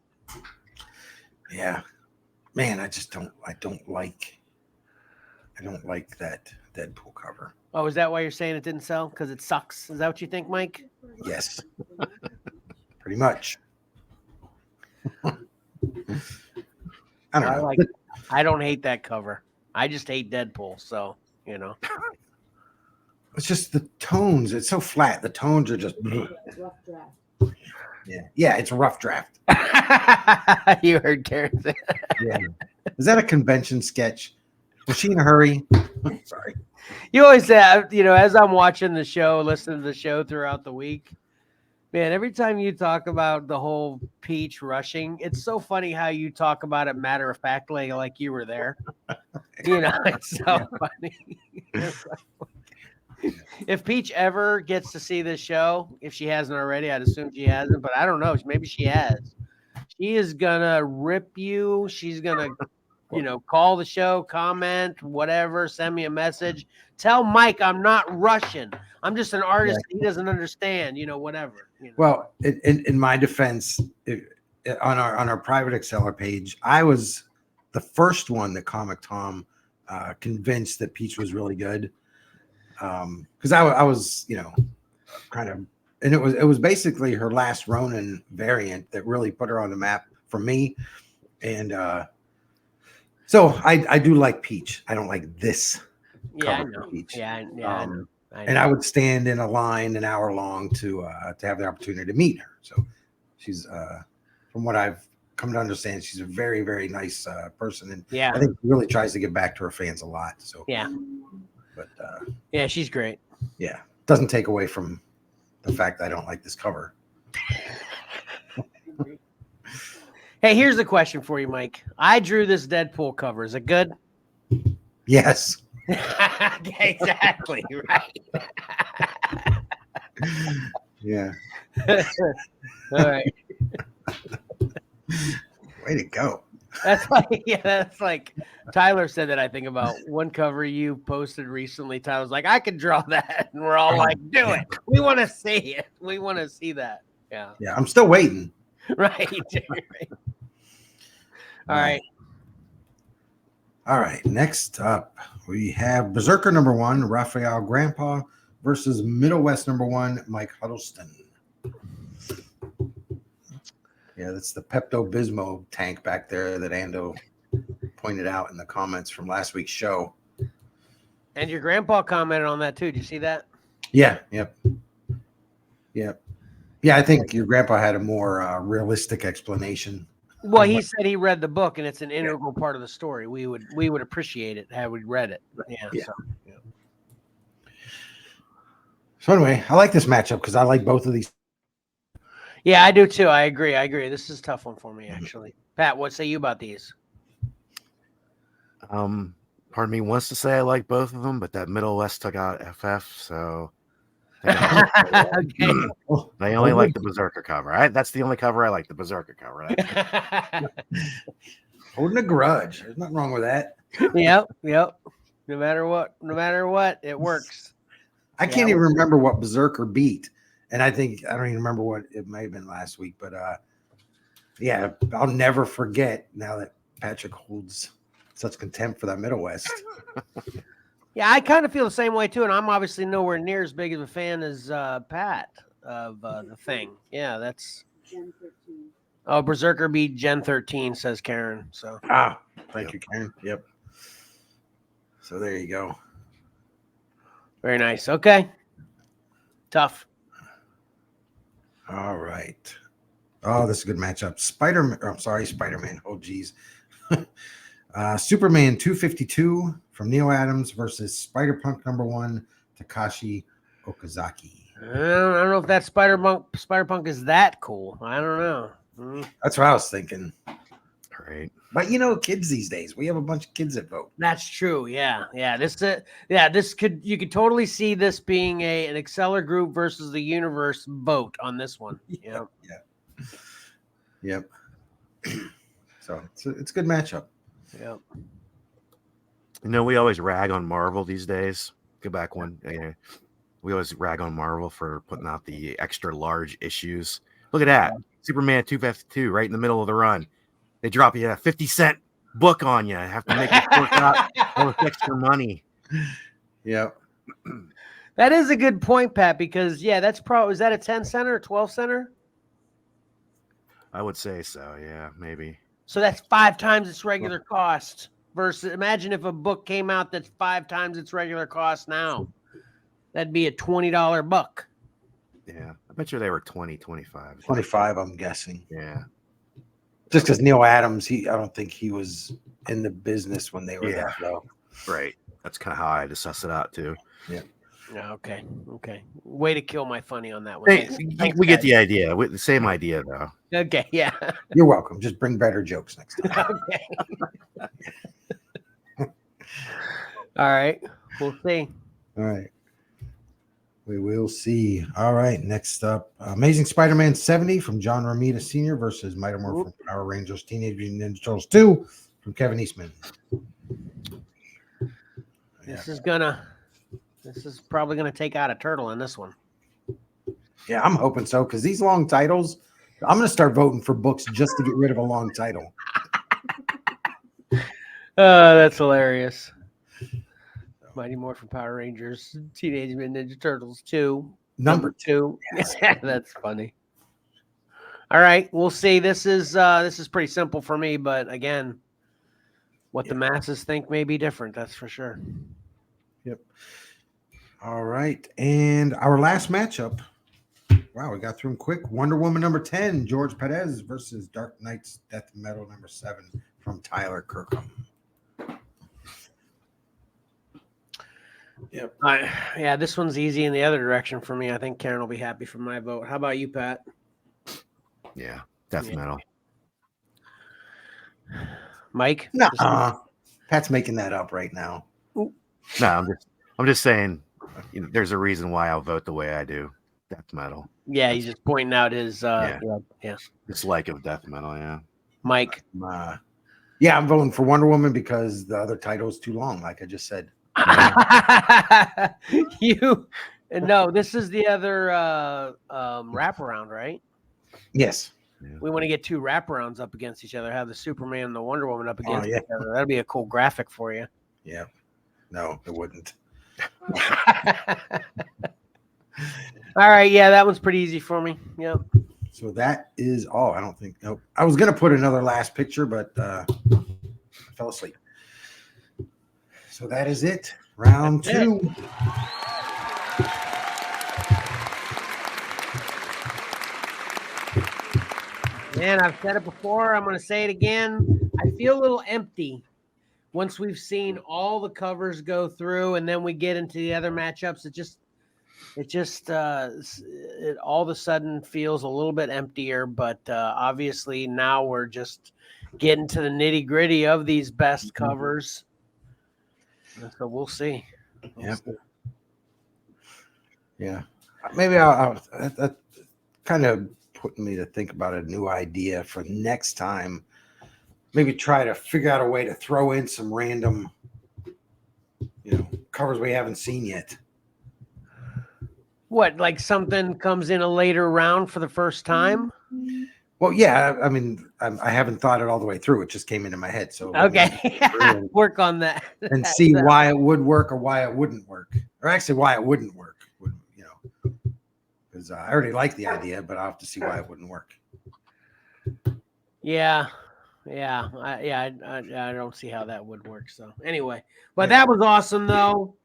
Speaker 2: Yeah, man, I don't like that Deadpool cover.
Speaker 1: Oh, is that why you're saying it didn't sell? Because it sucks? Is that what you think, Mike?
Speaker 2: Yes, pretty much. I don't know.
Speaker 1: I don't hate that cover. I just hate Deadpool. So, you know.
Speaker 2: It's just the tones. It's so flat. The tones are just.
Speaker 4: Rough draft.
Speaker 2: Yeah, it's a rough draft.
Speaker 1: You heard Terrence.
Speaker 2: Yeah. Is that a convention sketch? Was she in a hurry? Sorry.
Speaker 1: You always say, you know, as I'm watching the show, listening to the show throughout the week, man, every time you talk about the whole Peach rushing, it's so funny how you talk about it matter-of-factly, like you were there. You know, it's so funny. If Peach ever gets to see this show, if she hasn't already, I'd assume she hasn't, but I don't know. Maybe she has. She is going to rip you. She's going to, you know, call the show, comment, whatever, send me a message. Tell Mike I'm not Russian. I'm just an artist. Yeah. He doesn't understand, you know, whatever. You know?
Speaker 2: Well, in my defense, on our private Xcellar page, I was the first one that Comic Tom convinced that Peach was really good. Because I was, you know, kind of, and it was basically her last Ronin variant that really put her on the map for me. And so I do like Peach. I don't like this cover for Peach.
Speaker 1: I know.
Speaker 2: And I would stand in a line an hour long to have the opportunity to meet her. So she's, from what I've come to understand, she's a very, very nice person. And I think she really tries to get back to her fans a lot. So but
Speaker 1: yeah, she's great.
Speaker 2: Yeah, doesn't take away from the fact that I don't like this cover.
Speaker 1: Hey, here's a question for you, Mike. I drew this Deadpool cover. Is it good?
Speaker 2: Yes.
Speaker 1: Exactly right.
Speaker 2: Yeah.
Speaker 1: All right.
Speaker 2: Way to go.
Speaker 1: That's like Tyler said that, I think, about one cover you posted recently. Tyler's like, I could draw that. And we're all like, do it. We want to see it. We want to see that. Yeah.
Speaker 2: Yeah. I'm still waiting.
Speaker 1: Right. All right.
Speaker 2: All right. Next up, we have Berserker #1, Raphael Grandpa versus Middle West #1, Mike Huddleston. Yeah, that's the Pepto-Bismol tank back there that Ando pointed out in the comments from last week's show.
Speaker 1: And your grandpa commented on that too. Did you see that?
Speaker 2: Yeah. Yep. Yeah, I think your grandpa had a more realistic explanation.
Speaker 1: Well, he said he read the book, and it's an integral part of the story. We would appreciate it had we read it. Yeah.
Speaker 2: So anyway, I like this matchup because I like both of these.
Speaker 1: Yeah, I do too. I agree. This is a tough one for me, actually. Pat, what say you about these?
Speaker 3: Pardon me, wants to say I like both of them, but that Middle West took out FF, so
Speaker 1: okay.
Speaker 3: They only like the Berserker cover. That's the only cover I like, the Berserker cover.
Speaker 2: Holding a grudge. There's nothing wrong with that.
Speaker 1: Yep. No matter what, it works.
Speaker 2: I can't even remember what Berserker beat. And I don't even remember what it may have been last week, but yeah, I'll never forget now that Patrick holds such contempt for that Middle West.
Speaker 1: Yeah, I kind of feel the same way too, and I'm obviously nowhere near as big of a fan as Pat of the Thing. Yeah, that's
Speaker 4: Gen 13.
Speaker 1: Oh, Berserker beat Gen 13, says Karen. So
Speaker 2: thank you, Karen. Yep. So there you go.
Speaker 1: Very nice. Okay. Tough.
Speaker 2: All right. Oh, this is a good matchup. Spider-Man. Oh, geez. Superman 252 from Neil Adams versus Spider-Punk #1, Takashi Okazaki.
Speaker 1: I don't know if that Spider-Punk is that cool. I don't know.
Speaker 2: That's what I was thinking.
Speaker 3: Right.
Speaker 2: But kids these days, we have a bunch of kids that vote.
Speaker 1: That's true. Yeah. This you could totally see this being an Xcellar group versus the universe vote on this one. Yeah.
Speaker 2: Yep. So it's a good matchup.
Speaker 1: Yeah.
Speaker 3: We always rag on Marvel these days. Go back when we always rag on Marvel for putting out the extra large issues. Look at that. Superman 252 right in the middle of the run. They drop you a 50-cent book on you. Have to make you fork out all this extra money.
Speaker 2: Yep.
Speaker 1: That is a good point, Pat, because that's probably, is that a 10-center or 12-center?
Speaker 3: I would say so. Yeah, maybe.
Speaker 1: So that's 5 times its regular cost versus, imagine if a book came out that's 5 times its regular cost now. That'd be a $20 book.
Speaker 3: Yeah. I bet you they were 20, 25.
Speaker 2: 25, I'm guessing.
Speaker 3: Yeah.
Speaker 2: Just because Neil Adams, I don't think he was in the business when they were that low.
Speaker 3: Right. That's kind of how I assess it out too.
Speaker 2: Yeah.
Speaker 1: Okay. Way to kill my funny on that one.
Speaker 3: Hey,
Speaker 1: Thanks,
Speaker 3: we get
Speaker 1: guys.
Speaker 3: the idea. The same idea though.
Speaker 1: Okay. Yeah.
Speaker 2: You're welcome. Just bring better jokes next time.
Speaker 1: Okay. All right. We'll see.
Speaker 2: All right. We will see. All right. Next up, Amazing Spider-Man 70 from John Romita Sr. versus Mighty Morphin Power Rangers Teenage Mutant Ninja Turtles 2 from Kevin Eastman.
Speaker 1: This is probably gonna take out a turtle in this one.
Speaker 2: Yeah, I'm hoping so, because these long titles, I'm gonna start voting for books just to get rid of a long title.
Speaker 1: That's hilarious. Mighty Morphin Power Rangers, Teenage Mutant Ninja Turtles 2.
Speaker 2: Number
Speaker 1: 2. That's funny. All right, we'll see. This is pretty simple for me, but again, what the masses think may be different. That's for sure.
Speaker 2: Yep. All right, and our last matchup. Wow, we got through them quick. Wonder Woman number 10, George Perez versus Dark Knight's Death Metal number 7 from Tyler Kirkham. Yep.
Speaker 1: This one's easy in the other direction for me. I think Karen will be happy for my vote. How about you, Pat?
Speaker 3: Yeah, Death Metal.
Speaker 1: Mike?
Speaker 2: Nuh-uh. Pat's making that up right now.
Speaker 3: No, I'm just saying. There's a reason why I'll vote the way I do. Death Metal.
Speaker 1: Yeah, he's just pointing out his
Speaker 3: dislike of Death Metal. Yeah,
Speaker 1: Mike.
Speaker 2: Yeah, I'm voting for Wonder Woman because the other title is too long, like I just said.
Speaker 1: This is the other wraparound, right?
Speaker 2: Yes.
Speaker 1: We want to get 2 wraparounds up against each other. Have the Superman and the Wonder Woman up against each other. That'd be a cool graphic for you.
Speaker 2: Yeah. No, it wouldn't.
Speaker 1: All right. Yeah, that one's pretty easy for me. Yep.
Speaker 2: So that is all. I don't think. Nope. I was gonna put another last picture, but I fell asleep. So that is it. Round 2.
Speaker 1: Man, I've said it before. I'm going to say it again. I feel a little empty once we've seen all the covers go through, and then we get into the other matchups. It all of a sudden feels a little bit emptier. But obviously now we're just getting to the nitty gritty of these best covers. So we'll see.
Speaker 2: Yeah. Maybe I'll that kind of putting me to think about a new idea for next time. Maybe try to figure out a way to throw in some random, covers we haven't seen yet.
Speaker 1: What, like something comes in a later round for the first time?
Speaker 2: Well, yeah. I mean, I haven't thought it all the way through. It just came into my head. So
Speaker 1: okay, work on that
Speaker 2: and see why it would work or why it wouldn't work, or actually why it wouldn't work. Because I already like the idea, but I'll have to see why it wouldn't work.
Speaker 1: Yeah. I don't see how that would work. So anyway, but that was awesome though.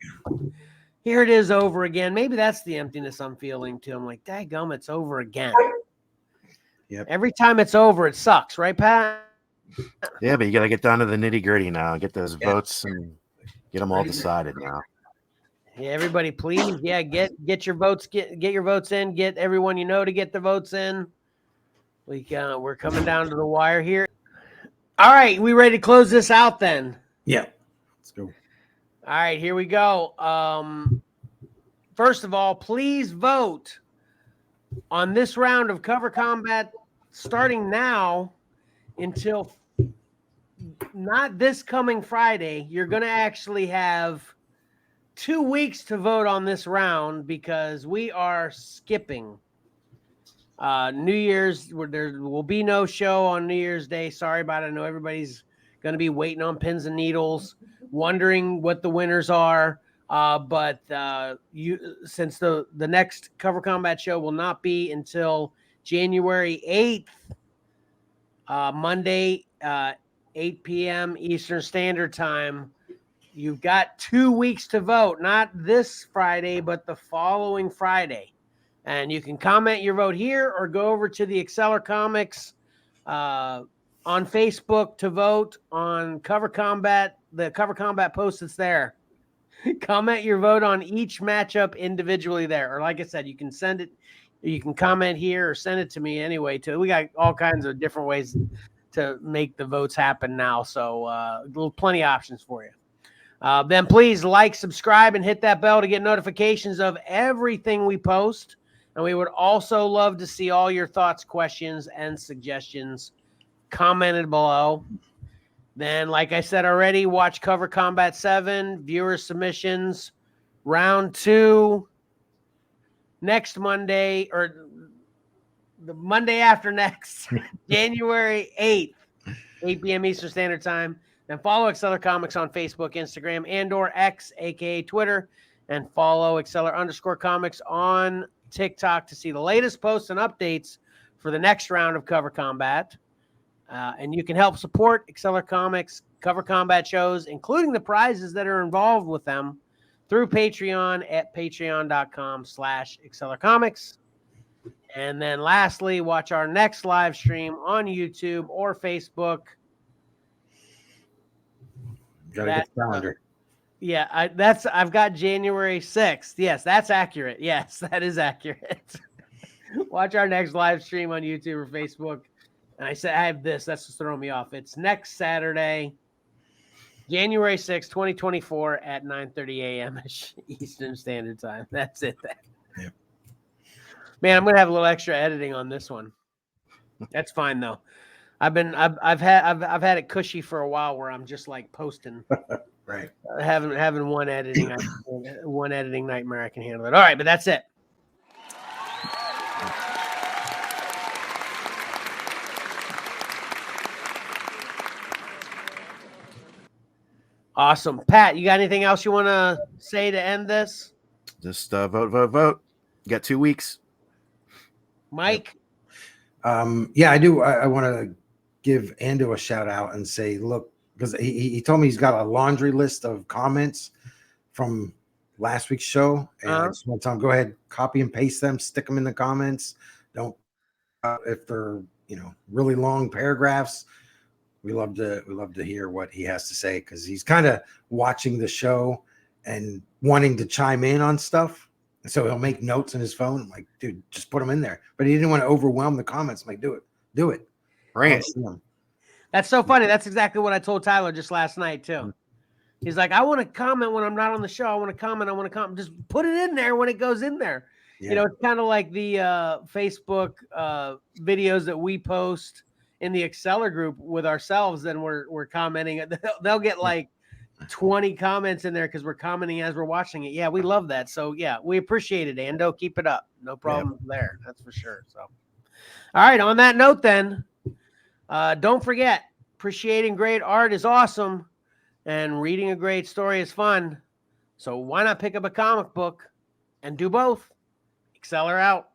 Speaker 1: Here it is over again. Maybe that's the emptiness I'm feeling too. I'm like, daggum, it's over again.
Speaker 2: Yep.
Speaker 1: Every time it's over, it sucks, right, Pat?
Speaker 3: Yeah, but you got to get down to the nitty gritty now. Get those votes and get them all decided now.
Speaker 1: Yeah, everybody, please. Yeah, get your votes. Get your votes in. Get everyone to get the votes in. We're coming down to the wire here. All right, we ready to close this out then?
Speaker 2: Yeah. Let's go.
Speaker 1: All right, here we go. First of all, please vote on this round of Cover Combat starting now until not this coming Friday. You're going to actually have 2 weeks to vote on this round because we are skipping New Year's. There will be no show on New Year's Day. Sorry about it. I know everybody's going to be waiting on pins and needles, wondering what the winners are. But since the next Cover Combat show will not be until January 8th, Monday, 8 p.m. Eastern Standard Time, you've got 2 weeks to vote, not this Friday, but the following Friday. And you can comment your vote here or go over to the Xcellar Comics on Facebook to vote on Cover Combat, the Cover Combat post that's there. Comment your vote on each matchup individually there. Or like I said, you can send it, you can comment here or send it to me anyway too. We got all kinds of different ways to make the votes happen now. So plenty of options for you. Then please like, subscribe, and hit that bell to get notifications of everything we post. And we would also love to see all your thoughts, questions, and suggestions commented below. Then, like I said already, watch Cover Combat 7, viewer submissions, round 2, next Monday, or the Monday after next, January 8th, 8 p.m. Eastern Standard Time. Then follow Xcellar Comics on Facebook, Instagram, and or X, aka Twitter, and follow Xcellar_Comics on TikTok to see the latest posts and updates for the next round of Cover Combat. And you can help support Xcellar Comics Cover Combat shows, including the prizes that are involved with them, through Patreon at patreon.com/Xcellar Comics. And then lastly, watch our next live stream on YouTube or Facebook.
Speaker 2: Gotta get the calendar.
Speaker 1: Yeah, I've got January 6th. Yes, that's accurate. Yes, that is accurate. Watch our next live stream on YouTube or Facebook. And I said I have this. That's just throwing me off. It's next Saturday, January 6th, 2024 at 9:30 a.m. Eastern Standard Time. That's it.
Speaker 2: Yeah.
Speaker 1: Man, I'm gonna have a little extra editing on this one. That's fine though. I've had it cushy for a while where I'm just like posting.
Speaker 2: Right.
Speaker 1: Having one editing nightmare, I can handle it. All right, but that's it. Awesome. Pat, you got anything else you want to say to end this?
Speaker 3: Just vote. You got 2 weeks.
Speaker 1: Mike?
Speaker 2: Yeah, I do. I want to give Ando a shout out and say, look, because he told me he's got a laundry list of comments from last week's show. And I just want to tell him, go ahead, copy and paste them, stick them in the comments. Don't, if they're, really long paragraphs, we love to hear what he has to say, because he's kind of watching the show and wanting to chime in on stuff. And so he'll make notes in his phone. I'm like, dude, just put them in there. But he didn't want to overwhelm the comments. I'm like, do it.
Speaker 3: Right.
Speaker 1: That's so funny. That's exactly what I told Tyler just last night too. He's like, I want to comment when I'm not on the show. I want to comment. Just put it in there when it goes in there. Yeah. It's kind of like the Facebook videos that we post in the Xcellar group with ourselves, and we're commenting. They'll get like 20 comments in there because we're commenting as we're watching it. Yeah, we love that. So yeah, we appreciate it, Ando. Keep it up. No problem there. That's for sure. So, all right. On that note, then, don't forget, appreciating great art is awesome, and reading a great story is fun. So why not pick up a comic book and do both? Xcellar out.